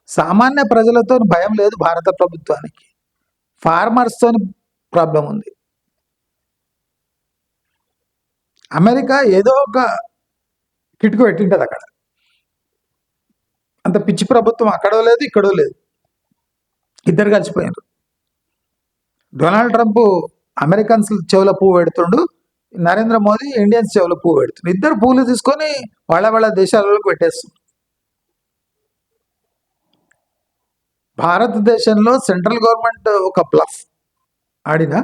సామాన్య ప్రజలతో భయం లేదు భారత ప్రభుత్వానికి, ఫార్మర్స్తో ప్రాబ్లం ఉంది. అమెరికా ఏదో ఒక కిటుకు పెట్టింటది అక్కడ. అంత పిచ్చి ప్రభుత్వం అక్కడో లేదు ఇక్కడో లేదు, ఇద్దరు కలిసిపోయారు. డొనాల్డ్ ట్రంప్ అమెరికన్స్ చెవుల పువ్వు పెడుతుండు, నరేంద్ర మోదీ ఇండియన్స్ చెవుల పువ్వు పెడుతుండు. ఇద్దరు పువ్వులు తీసుకొని వాళ్ళ దేశాలకు పెట్టేస్తుంది. భారతదేశంలో సెంట్రల్ గవర్నమెంట్ ఒక బ్లఫ్ ఆడినా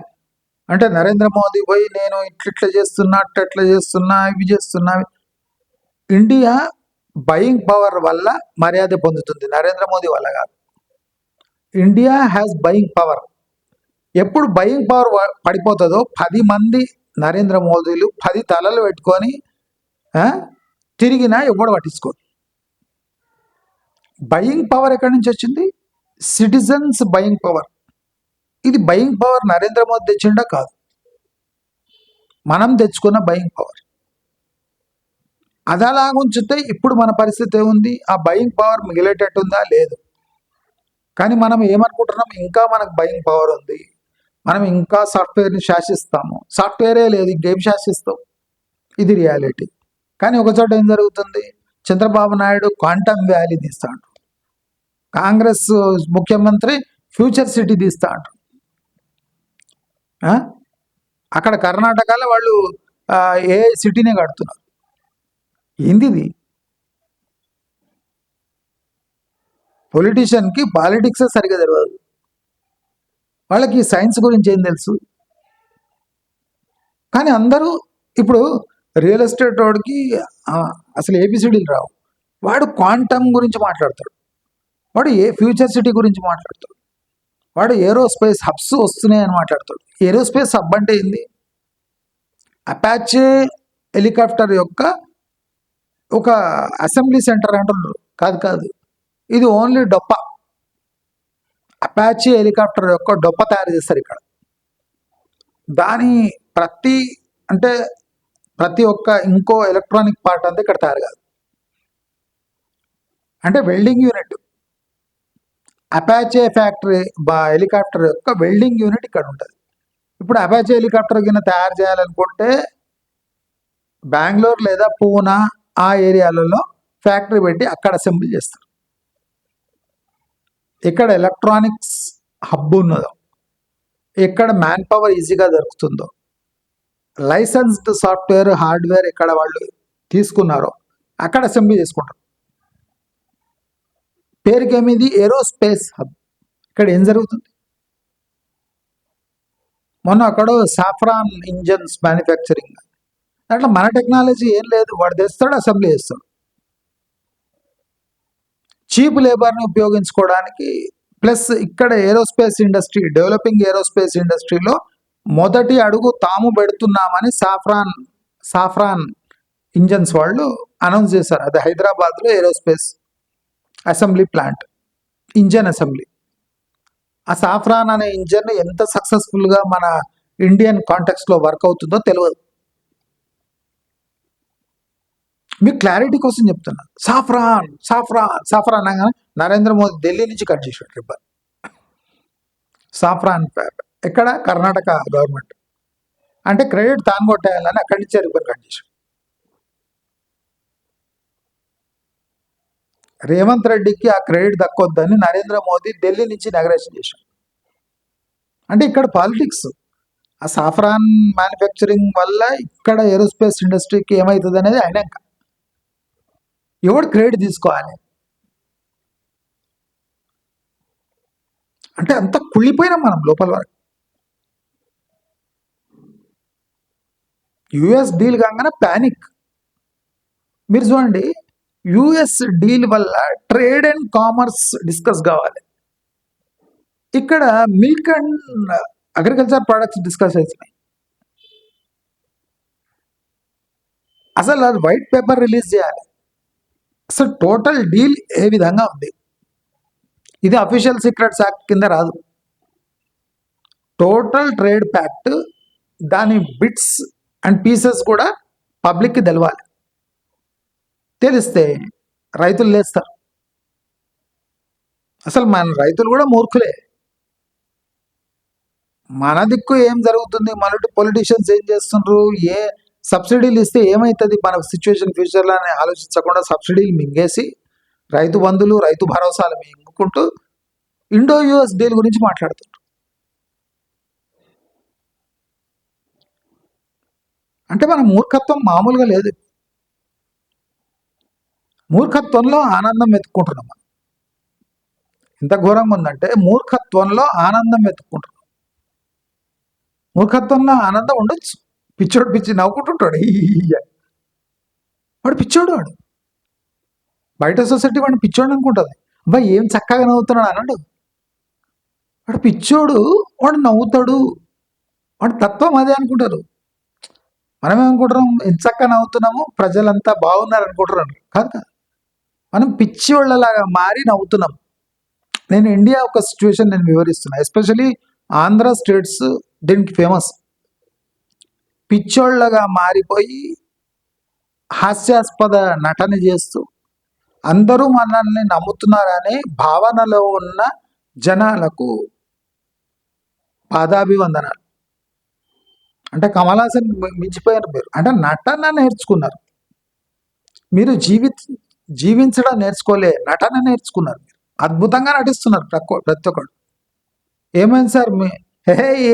అంటే నరేంద్ర మోదీ పోయి నేను ఇట్లా చేస్తున్నా అట్లా చేస్తున్నా ఇవి చేస్తున్నా. ఇండియా బయింగ్ పవర్ వల్ల మర్యాద పొందుతుంది, నరేంద్ర మోదీ వల్ల కాదు. India has buying power. ఎప్పుడు బయింగ్ పవర్ పడిపోతుందో 10 మంది నరేంద్ర మోదీలు 10 తలలు పెట్టుకొని తిరిగినా ఎవడు పట్టించుకోడు. బయింగ్ పవర్ ఎక్కడి నుంచి వచ్చింది? Citizens buying power. ఇది బయింగ్ పవర్ నరేంద్ర మోదీ తెచ్చిండా? కాదు, మనం తెచ్చుకున్న బయింగ్ పవర్. అది అలాగుంచితే ఇప్పుడు మన పరిస్థితి ఏముంది? ఆ బయింగ్ పవర్ మిగిలేటట్టుందా? లేదు. కానీ మనం ఏమనుకుంటున్నాం, ఇంకా మనకు బయింగ్ పవర్ ఉంది, మనం ఇంకా సాఫ్ట్వేర్ని శాసిస్తాము. సాఫ్ట్వేరే లేదు, ఇంకేం శాసిస్తాం? ఇది రియాలిటీ. కానీ ఒకచోట ఏం జరుగుతుంది? చంద్రబాబు నాయుడు క్వాంటమ్ వ్యాలీ తీస్తాడు, కాంగ్రెస్ ముఖ్యమంత్రి ఫ్యూచర్ సిటీ తీస్తాడు. అక్కడ కర్ణాటకలో వాళ్ళు ఏ సిటీనే కడుతున్నారు. ఏంది? పొలిటీషియన్కి పాలిటిక్స్ సరిగా తెలియదు, వాళ్ళకి సైన్స్ గురించి ఏం తెలుసు? కానీ అందరూ ఇప్పుడు రియల్ ఎస్టేట్ వాడికి అసలు ఏబిసిడీలు రావు, వాడు క్వాంటమ్ గురించి మాట్లాడతాడు, వాడు ఫ్యూచర్ సిటీ గురించి మాట్లాడతాడు, వాడు ఏరోస్పేస్ హబ్స్ వస్తున్నాయని మాట్లాడతాడు. ఏరోస్పేస్ హబ్ అంటే ఏంది? అపాచే హెలికాప్టర్ యొక్క ఒక అసెంబ్లీ సెంటర్ అంటున్నారు. కాదు, ఇది ఓన్లీ డొప్ప. అపాచే హెలికాప్టర్ యొక్క డొప్ప తయారు చేస్తారు ఇక్కడ. దాని ప్రతి ఒక్క ఇంకో ఎలక్ట్రానిక్ పార్ట్ అంతా ఇక్కడ తయారు కాదు. అంటే welding unit, Apache factory helicopter యొక్క వెల్డింగ్ యూనిట్ ఇక్కడ ఉంటుంది. ఇప్పుడు అపాచే హెలికాప్టర్ కింద తయారు చేయాలనుకుంటే బెంగళూరు లేదా పూనా ఆ ఏరియాలలో ఫ్యాక్టరీ పెట్టి అక్కడ అసెంబ్లీ చేస్తారు. ఎక్కడ ఎలక్ట్రానిక్స్ హబ్ ఉన్నదో, ఎక్కడ మ్యాన్ పవర్ ఈజీగా దొరుకుతుందో, లైసెన్స్డ్ సాఫ్ట్వేర్ హార్డ్వేర్ ఎక్కడ వాళ్ళు తీసుకున్నారో అక్కడ అసెంబ్లీ చేసుకుంటారు. పేరుకి ఏమిది ఏరోస్పేస్ హబ్. ఇక్కడ ఏం జరుగుతుంది? మొన్న అక్కడ సాఫ్రాన్ ఇంజన్స్ మ్యానుఫ్యాక్చరింగ్, దాంట్లో మన టెక్నాలజీ ఏం లేదు, వాడు తెస్తాడు, అసెంబ్లీ చేస్తాడు. చీప్ లేబర్ని ఉపయోగించుకోవడానికి. ప్లస్ ఇక్కడ ఏరోస్పేస్ ఇండస్ట్రీ, డెవలపింగ్ ఏరోస్పేస్ ఇండస్ట్రీలో మొదటి అడుగు తాము పెడుతున్నామని సాఫ్రాన్ ఇంజన్స్ వాళ్ళు అనౌన్స్ చేశారు. అది హైదరాబాద్లో aerospace assembly plant, engine assembly. ఆ సాఫ్రాన్ అనే ఇంజన్ ఎంత సక్సెస్ఫుల్గా మన ఇండియన్ కాంటెక్స్లో వర్క్ అవుతుందో తెలియదు. మీకు క్లారిటీ కోసం చెప్తున్నా. సాఫ్రాన్ సాఫ్రాన్ సాఫ్రాన్ అనగానే నరేంద్ర మోదీ ఢిల్లీ నుంచి కట్ చేశాడు రిబ్బన్. సాఫ్రాన్ ఎక్కడ? కర్ణాటక గవర్నమెంట్. అంటే క్రెడిట్ తాను కొట్టేయాలని అక్కడి నుంచే రిబ్బన్ కట్ చేశాడు. రేవంత్ రెడ్డికి ఆ క్రెడిట్ దక్కొద్దని నరేంద్ర మోదీ ఢిల్లీ నుంచి ఇనాగ్రేషన్ చేశాడు. అంటే ఇక్కడ పాలిటిక్స్. ఆ సాఫ్రాన్ మ్యానుఫ్యాక్చరింగ్ వల్ల ఇక్కడ ఏరోస్పేస్ ఇండస్ట్రీకి ఏమవుతుంది అనేది అయినాక ఎవడు క్రెడిట్ తీసుకోవాలి? అంటే అంత కుళ్ళిపోయినాం మనం లోపల వరకు. యుఎస్ డీల్ కాగానే ప్యానిక్. మీరు చూడండి, యుఎస్ డీల్ వల్ల ట్రేడ్ అండ్ కామర్స్ డిస్కస్ కావాలి. ఇక్కడ milk and agriculture products discuss అవుతున్నాయి. అసలు అది వైట్ పేపర్ రిలీజ్ చేయాలి. అసలు టోటల్ డీల్ ఏ విధంగా ఉంది? ఇది అఫీషియల్ సీక్రెట్స్ యాక్ట్ కింద రాదు. టోటల్ ట్రేడ్ ప్యాక్ట్, దాని బిట్స్ అండ్ పీసెస్ కూడా పబ్లిక్కి తెలవాలి. తెలిస్తే రైతులు లేస్తారు. అసలు మన రైతులు కూడా మూర్ఖులే. మన దిక్కు ఏం జరుగుతుంది, మన పొలిటీషియన్స్ ఏం చేస్తుండ్రు, ఏ సబ్సిడీలు ఇస్తే ఏమవుతుంది మన సిచ్యువేషన్ ఫ్యూచర్లో అని ఆలోచించకుండా సబ్సిడీలు మింగేసి రైతు బంధులు, రైతు భరోసాలు మింగుకుంటూ ఇండో యుఎస్ డీల్ గురించి మాట్లాడుతుండ్రు. అంటే మన మూర్ఖత్వం మామూలుగా లేదు. మూర్ఖత్వంలో ఆనందం వెతుక్కుంటున్నాం. ఎంత ఘోరంగా ఉందంటే మూర్ఖత్వంలో ఆనందం వెతుక్కుంటున్నాం. మూర్ఖత్వంలో ఆనందం ఉండొచ్చు. పిచ్చోడు పిచ్చి నవ్వుకుంటుంటాడు, వాడు పిచ్చోడు. వాడు బయట సొసైటీ వాడిని పిచ్చోడు అనుకుంటుంది. అబ్బాయి ఏం చక్కగా నవ్వుతున్నాడు అన్నాడు. వాడు పిచ్చోడు, వాడు నవ్వుతాడు, వాడి తత్వం అదే అనుకుంటారు. మనమేమనుకుంటున్నాం, ఎంత చక్కగా నవ్వుతున్నాము, ప్రజలంతా బాగున్నారు అనుకుంటున్నాను. కాదు కాదు, మనం పిచ్చి వాళ్ళలాగా మారి నవ్వుతున్నాం. నేను ఇండియా ఒక సిచ్యువేషన్ నేను వివరిస్తున్నా. ఎస్పెషలీ ఆంధ్ర స్టేట్స్ దీనికి ఫేమస్. పిచ్చోళ్ళగా మారిపోయి హాస్యాస్పద నటన చేస్తూ అందరూ మనల్ని నమ్ముతున్నారనే భావనలో ఉన్న జనాలకు పాదాభివందనాలు. అంటే కమల్ హాసన్ మించిపోయారు మీరు. అంటే నటన నేర్చుకున్నారు మీరు, జీవించడం నేర్చుకోలే, నటన నేర్చుకున్నారు మీరు. అద్భుతంగా నటిస్తున్నారు ప్రతి ఒక్కరు. ఏమైంది సార్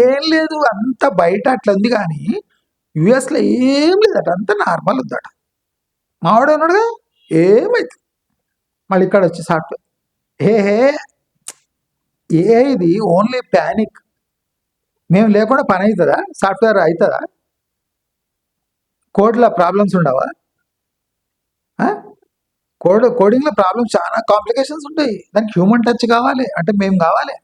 ఏం లేదు, అంత బయట అట్లా ఉంది, కానీ యుఎస్లో ఏం లేదట, అంత నార్మల్ ఉందట. మావాడు ఉన్నాడుగా, ఏమైతే మళ్ళీ ఇక్కడ వచ్చి సాఫ్ట్వేర్ ఇది ఓన్లీ ప్యానిక్. మేము లేకుండా పని అవుతుందా? సాఫ్ట్వేర్ అవుతుందా? కోడ్లో ప్రాబ్లమ్స్ ఉండవా? కోడింగ్లో ప్రాబ్లమ్స్ చాలా కాంప్లికేషన్స్ ఉంటాయి. దానికి హ్యూమన్ టచ్ కావాలి, అంటే మేము కావాలి.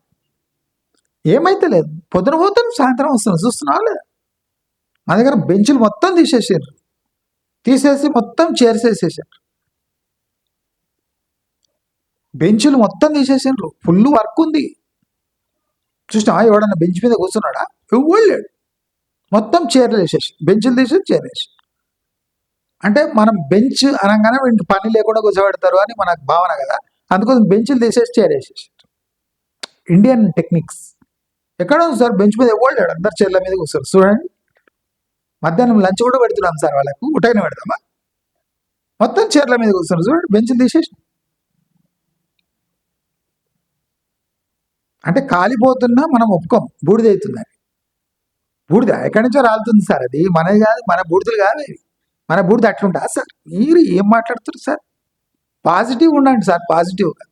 ఏమైతే లేదు, పొద్దున పోతాం సాయంత్రం వస్తున్నాం, చూస్తున్నావా లేదా? మా దగ్గర బెంచులు మొత్తం తీసేసి మొత్తం చైర్స్ వేసేసారు. బెంచులు మొత్తం తీసేసిండ్రు, ఫుల్ వర్క్ ఉంది. చూసినా ఎవడన్నా బెంచ్ మీద కూర్చున్నాడా? ఎవరు లేడు. మొత్తం చైర్లు వేసేసి, బెంచులు తీసేసి చైర్ వేసి. అంటే మనం బెంచ్ అనగానే వీటికి పని లేకుండా కూర్చోబెడతారు అని మనకు భావన కదా, అందుకోసం బెంచులు తీసేసి చైర్ వేసేసి. ఇండియన్ టెక్నిక్స్ ఎక్కడ ఉంది సార్? బెంచ్ మీద ఎవరు లేడు, అందరు చైర్ల మీద కూర్చోరు. చూడండి, మధ్యాహ్నం లంచ్ కూడా పెడుతున్నాం సార్ వాళ్ళకు, ఉటైనా పెడతామా? మొత్తం చైర్ల మీద కూర్చున్నారు. చూడండి, బెంచ్లు తీసేసి. అంటే కాలిపోతున్నా మనం ఒప్పుకోం, బూడిదవుతుందని. బూడిద ఎక్కడి నుంచో రాలుతుంది సార్, అది మనది కాదు, మన బూడిదలు కాదు అవి. మన బూడిద అట్లుంటా సార్? మీరు ఏం మాట్లాడుతున్నారు సార్? పాజిటివ్ ఉండండి సార్, పాజిటివ్గా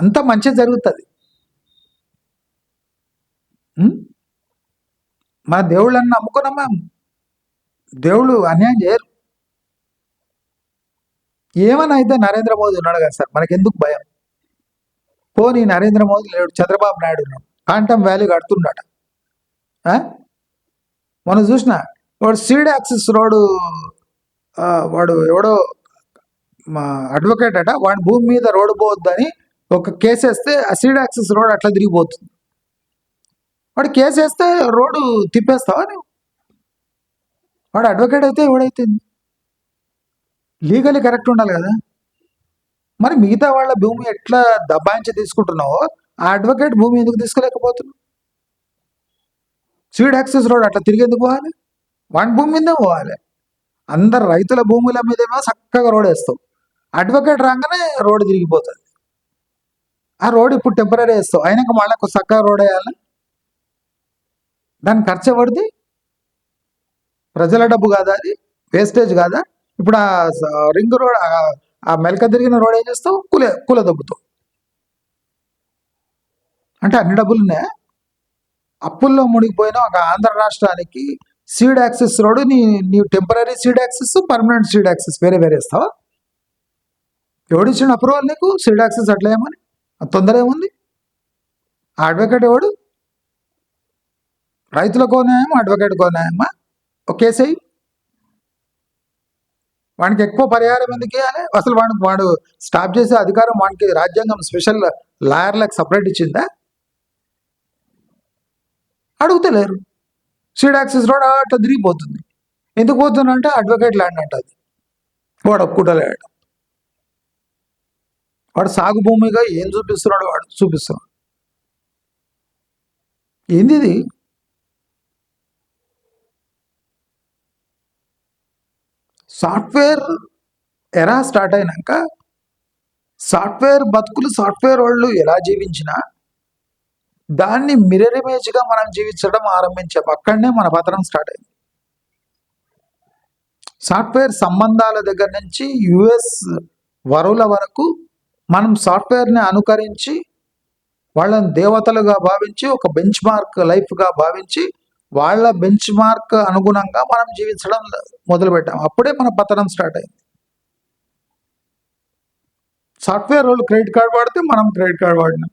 అంత మంచి జరుగుతుంది. మన దేవుళ్ళని నమ్ముకున్నాం మేము, దేవుళ్ళు అన్యాయం చేయరు. ఏమని అయితే నరేంద్ర మోదీ ఉన్నాడు కదా సార్, మనకెందుకు భయం? పోనీ నరేంద్ర మోదీ లేడు, చంద్రబాబు నాయుడు ఉన్నాడు, కాంటమ్ వ్యాలీ కడుతున్నాడు. మనం చూసిన వాడు సీడ్ యాక్సిస్ రోడ్డు, వాడు ఎవడో మా అడ్వకేట్ అట, వాడి భూమి మీద రోడ్డు పోవద్దని ఒక కేసు వేస్తే ఆ సీడ్ యాక్సిస్ రోడ్ అట్లా తిరిగిపోతుంది. వాడు కేసు వేస్తే రోడ్డు తిప్పేస్తావా నువ్వు? వాడు అడ్వకేట్ అయితే ఎవడైతే లీగలీ కరెక్ట్ ఉండాలి కదా. మరి మిగతా వాళ్ళ భూమి ఎట్లా దబాయించి తీసుకుంటున్నావో ఆ అడ్వకేట్ భూమి ఎందుకు తీసుకోలేకపోతున్నావు? సీడ్ యాక్సెస్ రోడ్ అట్లా తిరిగి ఎందుకు పోవాలి? వాడి భూమి మీదే పోవాలి. అందరు రైతుల భూముల మీదేమో చక్కగా రోడ్ వేస్తావు, అడ్వకేట్ రాగానే రోడ్డు తిరిగిపోతుంది. ఆ రోడ్ ఇప్పుడు టెంపరీ వేస్తావు, అయినాక మళ్ళీ చక్కగా రోడ్ వేయాలి. దాని ఖర్చు ఎవరిది? ప్రజల డబ్బు కాదా? అది వేస్టేజ్ కాదా? ఇప్పుడు ఆ రింగ్ రోడ్, ఆ మెలక తిరిగిన రోడ్ ఏం చేస్తావు? కుల దబ్బుతావు. అంటే అన్ని డబ్బులు ఉన్నాయా? అప్పుల్లో మునిగిపోయిన ఒక ఆంధ్ర రాష్ట్రానికి సీడ్ యాక్సెస్ రోడ్, నీ temporary seed access, permanent seed access వేరే వేరే ఇస్తావా? ఎవడిచ్చిన అప్రూవల్ నీకు సీడ్ యాక్సెస్ అట్లా ఏమని? తొందర ఏముంది? ఆ అడ్వకేట్ ఎవడు? రైతుల కోనాయమా, అడ్వకేట్ కోనాయమా? ఒక కేసు అయ్యి వాడికి ఎక్కువ పరిహారం ఎందుకు ఇవ్వాలి అసలు? వాడు స్టాప్ చేసే అధికారం వాడికి రాజ్యాంగం స్పెషల్ లాయర్లకు సపరేట్ ఇచ్చిందా? అడుగుతలేరు. సీడ్ యాక్సెస్ రోడ్ అట్లా తిరిగిపోతుంది. ఎందుకు పోతుందంటే అడ్వకేట్ ల్యాండ్ అంట అది. వాడు ఒప్పుకుంటలేడు. వాడు సాగు భూమిగా ఏం చూపిస్తున్నాడు? వాడు చూపిస్తున్నాడు. ఏంది ఇది? సాఫ్ట్వేర్ ఎరా స్టార్ట్ అయినాక సాఫ్ట్వేర్ బతుకులు, సాఫ్ట్వేర్ వాళ్ళు ఎలా జీవించినా దాన్ని మిర్రర్ ఇమేజ్గా మనం జీవించడం ఆరంభించాం. అక్కడనే మన పతనం స్టార్ట్ అయింది. సాఫ్ట్వేర్ సంబంధాల దగ్గర నుంచి యుఎస్ వరుల వరకు మనం సాఫ్ట్వేర్ని అనుకరించి వాళ్ళని దేవతలుగా భావించి, ఒక బెంచ్ మార్క్ లైఫ్గా భావించి, వాళ్ళ బెంచ్ మార్క్ అనుగుణంగా మనం జీవించడం మొదలుపెట్టాం. అప్పుడే మన పతనం స్టార్ట్ అయింది. సాఫ్ట్వేర్ వాళ్ళు క్రెడిట్ కార్డ్ వాడితే మనం క్రెడిట్ కార్డ్ వాడినాం.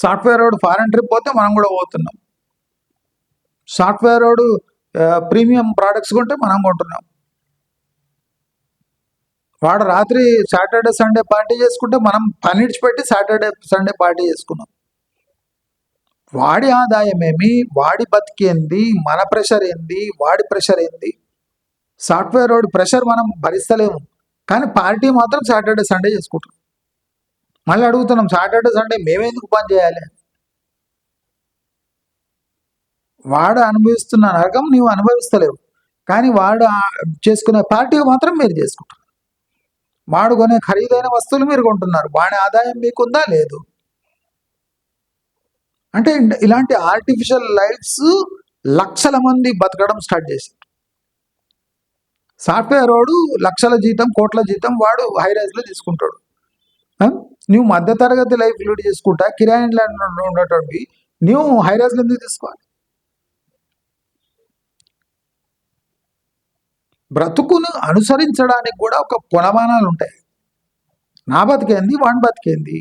సాఫ్ట్వేర్ వాడు ఫారెన్ ట్రిప్ పోతే మనం కూడా పోతున్నాం. సాఫ్ట్వేర్ వాడు ప్రీమియం ప్రోడక్ట్స్ కొంటే మనం కొంటున్నాం. వాడు రాత్రి సాటర్డే సండే పార్టీ చేసుకుంటే మనం పని ఇడిచిపెట్టి సాటర్డే సండే పార్టీ చేసుకున్నాం. వాడి ఆదాయం ఏమి, వాడి బతికేంది, మన ప్రెషర్ ఏంది, వాడి ప్రెషర్ ఏంది? సాఫ్ట్వేర్ వాడి ప్రెషర్ మనం భరిస్తలేము, కానీ పార్టీ మాత్రం సాటర్డే సండే చేసుకుంటాం. మళ్ళీ అడుగుతున్నాం, సాటర్డే సండే మేమెందుకు పని చేయాలి? వాడు అనుభవిస్తున్న నరకం నీవు అనుభవిస్తలేవు, కానీ వాడు చేసుకునే పార్టీ మాత్రం మీరు చేసుకుంటారు. వాడు కొనే ఖరీదైన వస్తువులు మీరు కొంటున్నారు. వాడి ఆదాయం మీకుందా? లేదు. అంటే ఇలాంటి ఆర్టిఫిషియల్ లైఫ్స్ లక్షల మంది బతకడం స్టార్ట్ చేశారు. సాఫ్ట్వేర్ వాడు లక్షల జీతం, కోట్ల జీతం వాడు హై రైజ్లో తీసుకుంటాడు. నువ్వు మధ్యతరగతి లైఫ్ లీడ్ చేసుకుంటా కిరాయి ఉన్నటువంటి నువ్వు హై రైజ్లో ఎందుకు తీసుకోవాలి? బ్రతుకును అనుసరించడానికి కూడా ఒక కొలమానాలు ఉంటాయి. నా బతికేంది, వాడి బతికేంది.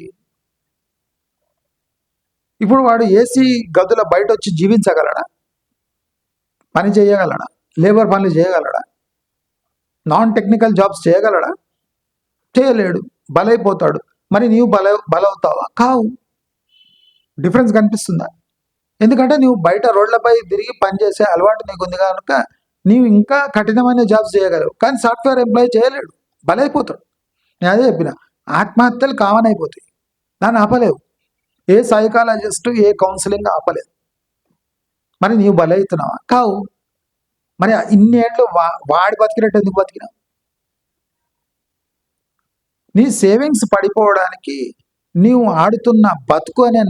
ఇప్పుడు వాడు ఏసీ గదుల బయట వచ్చి జీవించగలడా? పని చేయగలడా? లేబర్ పనులు చేయగలడా? నాన్ టెక్నికల్ జాబ్స్ చేయగలడా? చేయలేడు, బలైపోతాడు. మరి నీవు బలవుతావా? కావు. డిఫరెన్స్ కనిపిస్తుందా? ఎందుకంటే నువ్వు బయట రోడ్లపై తిరిగి పనిచేసే అలవాటు నీకు ఉంది కనుక నీవు ఇంకా కఠినమైన జాబ్స్ చేయగలవు, కానీ సాఫ్ట్వేర్ ఎంప్లాయీ చేయలేడు, బలైపోతాడు. నేను అదే చెప్పిన, ఆత్మహత్యలు కామన్ అయిపోతాయి, దాన్ని ఆపలేవు. ఏ సైకాలజిస్ట్, ఏ కౌన్సిలింగ్ ఆపలేదు. మరి నీవు బలవుతున్నావా? కావు. మరి ఇన్ని ఏళ్ళు వాడి బతికినట్టు ఎందుకు బతికినావు? నీ సేవింగ్స్ పడిపోవడానికి నీవు ఆడుతున్న బతుకు అనే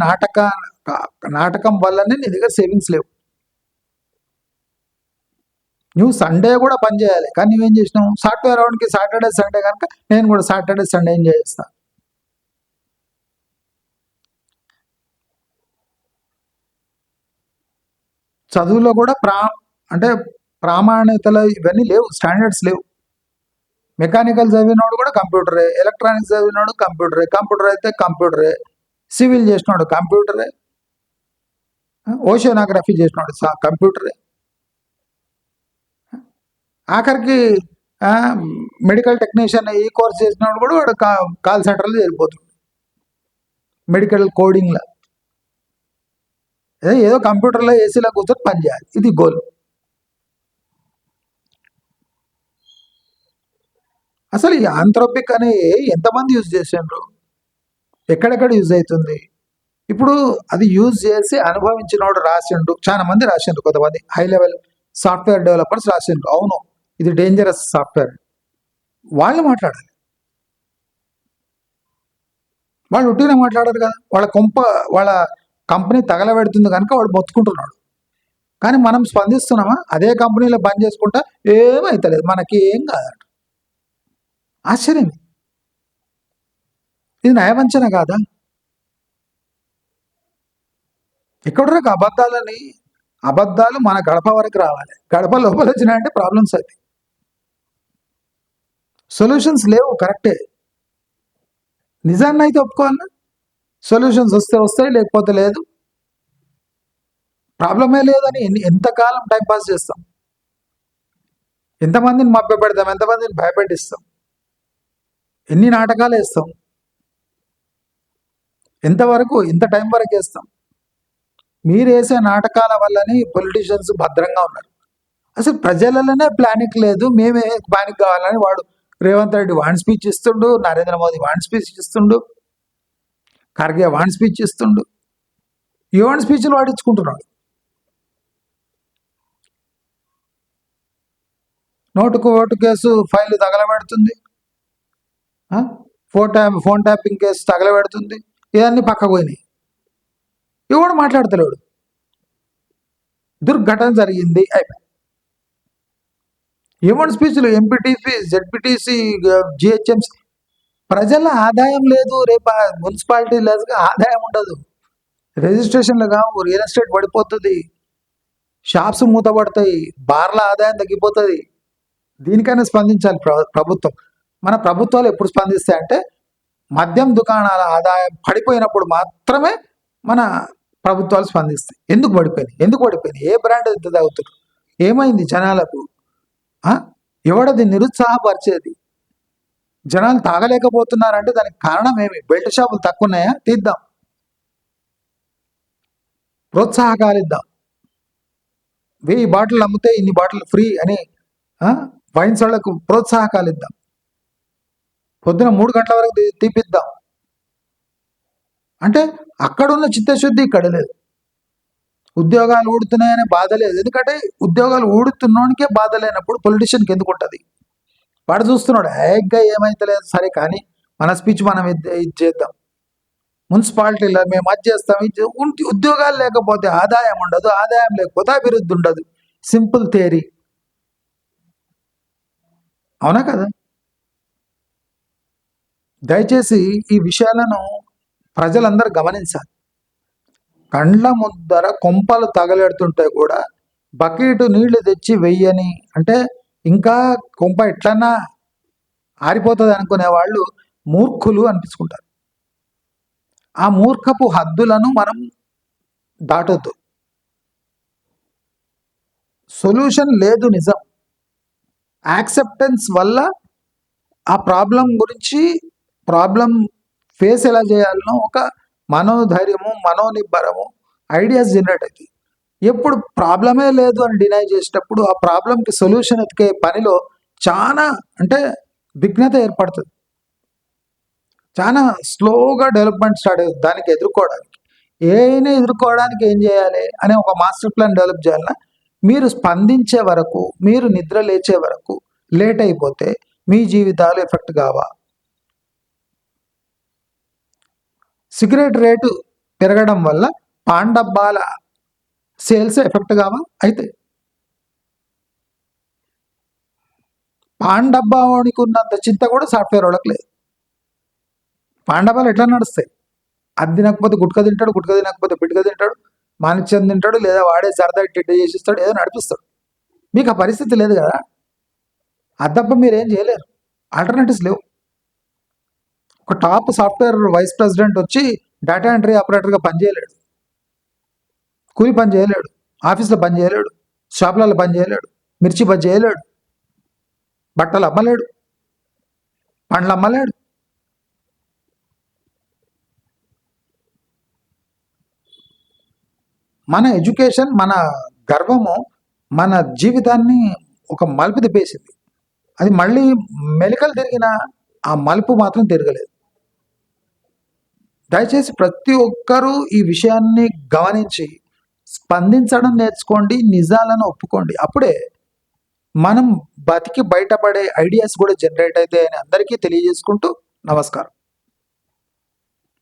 నాటకం వల్లనే నీ దగ్గర సేవింగ్స్ లేవు. నువ్వు సండే కూడా పని చేయాలి, కానీ నువ్వేం చేసినావు? సాఫ్ట్వేర్ రౌండ్కి సాటర్డే సండే కనుక నేను కూడా సాటర్డే సండే ఎంజాయ్ చేస్తా. చదువులో కూడా అంటే ప్రామాణికతలు ఇవన్నీ లేవు, స్టాండర్డ్స్ లేవు. మెకానికల్ చదివినోడు కూడా కంప్యూటరే, ఎలక్ట్రానిక్స్ చదివినోడు కంప్యూటరే, కంప్యూటర్ అయితే కంప్యూటరే, సివిల్ చేసినోడు కంప్యూటరే, ఓషియోనోగ్రఫీ చేసినోడు కంప్యూటరే, ఆఖరికి మెడికల్ టెక్నీషియన్ ఈ కోర్స్ చేసినోడు కూడా వాడు కాల్ సెంటర్లో వెళ్ళిపోతుంది మెడికల్ కోడింగ్లో. ఏదో కంప్యూటర్లో ఏసీలో కూర్చొని పని చేయాలి, ఇది గోల్. అసలు ఈ ఆంథ్రోపిక్ అనే ఎంతమంది యూజ్ చేసిండ్రు, ఎక్కడెక్కడ యూజ్ అవుతుంది? ఇప్పుడు అది యూజ్ చేసి అనుభవించినోడు రాసిండు, చాలా మంది రాసిండ్రు, కొంతమంది హై లెవెల్ సాఫ్ట్వేర్ డెవలపర్స్ రాసిండ్రు, అవును ఇది డేంజరస్ సాఫ్ట్వేర్. వాళ్ళు మాట్లాడాలి, వాళ్ళు ఉట్టినే మాట్లాడారు కదా. వాళ్ళ కంపెనీ తగలబెడుతుంది కనుక వాడు మొత్తుకుంటున్నాడు, కానీ మనం స్పందిస్తున్నామా? అదే కంపెనీలో పని చేసుకుంటా ఏమవుతలేదు, మనకి ఏం కాదట. ఆశ్చర్యం, ఇది నయవంచన కాదా? ఎక్కడరకు అబద్ధాలు మన గడప వరకు రావాలి, గడప లోపల వచ్చినాయంటే ప్రాబ్లమ్స్ అవుతాయి. సొల్యూషన్స్ లేవు, కరెక్టే, నిజాన్ని అయితే ఒప్పుకోవాలన్నా. సొల్యూషన్స్ వస్తే వస్తాయి, లేకపోతే లేదు. ప్రాబ్లమే లేదని ఎంతకాలం టైంపాస్ చేస్తాం? ఎంతమందిని మభ్య పెడతాం, ఎంతమందిని భయపెట్టిస్తాం, ఎన్ని నాటకాలు వేస్తాం, ఎంతవరకు, ఎంత టైం వరకు వేస్తాం? మీరు వేసే నాటకాల వల్లనే పొలిటీషియన్స్ భద్రంగా ఉన్నారు. అసలు ప్రజలలోనే ప్లానింగ్ లేదు, మేమే ప్లానింగ్ కావాలని వాడు రేవంత్ రెడ్డి వాన్ స్పీచ్ ఇస్తుండు, నరేంద్ర మోదీ వాన్ స్పీచ్ ఇస్తుండు, ఖర్గే వాన్ స్పీచ్ ఇస్తుండు, ఈ వాన్ స్పీచ్లు వాడించుకుంటున్నాడు. నోటుకు ఓటు కేసు ఫైల్ తగలబెడుతుంది, ఫోన్ ట్యాపింగ్ కేసు తగలబెడుతుంది, ఇవన్నీ పక్కకు పోయినాయి. ఇవి కూడా మాట్లాడతలేడు. దుర్ఘటన జరిగింది అయిపోయి ఏమన్నా స్పీచ్లు ఎంపీటీసీ, జెడ్పీటీసీ, జిహెచ్ఎంసీ. ప్రజల ఆదాయం లేదు, రేపు మున్సిపాలిటీ లేదుగా ఆదాయం ఉండదు, రిజిస్ట్రేషన్లు కావు, రియల్ ఎస్టేట్ పడిపోతుంది, షాప్స్ మూతపడతాయి, బార్ల ఆదాయం తగ్గిపోతుంది. దీనికైనా స్పందించాలి ప్రభుత్వం. మన ప్రభుత్వాలు ఎప్పుడు స్పందిస్తాయంటే మద్యం దుకాణాల ఆదాయం పడిపోయినప్పుడు మాత్రమే మన ప్రభుత్వాలు స్పందిస్తాయి. ఎందుకు పడిపోయినాయి? ఏ బ్రాండ్ ఎంత తాగుతారు? ఏమైంది జనాలకు? ఎవడది నిరుత్సాహపరిచేది? జనాలు తాగలేకపోతున్నారంటే దానికి కారణం ఏమి? బెల్ట్ షాపులు తక్కువ ఉన్నాయా? తీద్దాం, ప్రోత్సాహకాలు ఇద్దాం. 1000 బాటిల్ అమ్మితే ఇన్ని బాటిల్ ఫ్రీ అని వైన్స్ వాళ్ళకు ప్రోత్సాహకాలు ఇద్దాం. పొద్దున 3 గంటల వరకు తీపిద్దాం. అంటే అక్కడున్న చిత్తశుద్ధి ఇక్కడ లేదు. ఉద్యోగాలు ఊడుతున్నాయనే బాధ లేదు, ఎందుకంటే ఉద్యోగాలు ఊడుతున్నోనికే బాధ లేనప్పుడు పొలిటీషియన్కి ఎందుకు ఉంటుంది? వాడు చూస్తున్నాడు, ఇంకా ఏమైతే లేదు, సరే కానీ మన స్పీచ్ మనం ఇది చేద్దాం, మున్సిపాలిటీలో మేము అది చేస్తాం, ఉద్యోగాలు లేకపోతే ఆదాయం ఉండదు, ఆదాయం లేకపోతే అభివృద్ధి ఉండదు. సింపుల్ థియరీ, అవునా కదా? దయచేసి ఈ విషయాలను ప్రజలందరూ గమనించాలి. కండ్ల ముద్దర కొంపలు తగలెడుతుంటే కూడా బకెట్ నీళ్లు తెచ్చి వెయ్యని, అంటే ఇంకా కొంప ఎట్లన్నా ఆరిపోతుంది అనుకునే వాళ్ళు మూర్ఖులు అనిపించుకుంటారు. ఆ మూర్ఖపు హద్దులను మనం దాటొద్దు. సొల్యూషన్ లేదు, నిజం. యాక్సెప్టెన్స్ వల్ల ఆ ప్రాబ్లం ఫేస్ ఎలా చేయాలనో ఒక మనోధైర్యము, మనోనిబ్బరము, ఐడియాస్ జనరేట్ అవుతాయి. ఎప్పుడు ప్రాబ్లమే లేదు అని డినై చేసేటప్పుడు ఆ ప్రాబ్లంకి సొల్యూషన్ ఎతికే పనిలో చాలా విఘ్నత ఏర్పడుతుంది, చాలా స్లోగా డెవలప్మెంట్ స్టార్ట్ అవుతుంది. దానికి ఎదుర్కోవడానికి ఏం చేయాలి అనే ఒక మాస్టర్ ప్లాన్ డెవలప్ చేయాలన్నా మీరు స్పందించే వరకు, మీరు నిద్ర లేచే వరకు లేట్ అయిపోతే మీ జీవితాలు ఎఫెక్ట్ కావా? సిగరెట్ రేటు పెరగడం వల్ల పాన్ డబ్బాల సేల్స్ ఎఫెక్ట్ కావా? అయితే పాన్ డబ్బా వాడికి ఉన్నంత చింత కూడా సాఫ్ట్వేర్ వాడికి లేదు. పాన్ డబ్బాలు ఎట్లా నడుస్తాయి? అది తినకపోతే గుట్క తింటాడు, గుట్క తినకపోతే పిట్క తింటాడు, మాణిక్యం తింటాడు, లేదా వాడే సరదా టిడ్డ చేసిస్తాడు, ఏదో నడిపిస్తాడు. మీకు ఆ పరిస్థితి లేదు కదా. అది తప్ప మీరేం చేయలేరు, ఆల్టర్నేటివ్స్ లేవు. ఒక టాప్ సాఫ్ట్వేర్ వైస్ ప్రెసిడెంట్ వచ్చి డేటా ఎంట్రీ ఆపరేటర్గా పనిచేయలేడు, కూలి పని చేయలేడు, ఆఫీస్లో పని చేయలేడు, షాపులలో పని చేయలేడు, మిర్చి పని చేయలేడు, బట్టలు అమ్మలేడు, పండ్లు అమ్మలేడు. మన ఎడ్యుకేషన్, మన గర్వము మన జీవితాన్ని ఒక మలుపు తిప్పేసింది. అది మళ్ళీ మెలికలు తిరిగిన ఆ మలుపు మాత్రం తిరగలేదు. దయచేసి ప్రతి ఒక్కరూ ఈ విషయాన్ని గమనించి స్పందించడం నేర్చుకోండి, నిజాలను ఒప్పుకోండి. అప్పుడే మనం బతికి బయటపడే ఐడియాస్ కూడా జనరేట్ అవుతాయని అందరికీ తెలియజేసుకుంటూ నమస్కారం.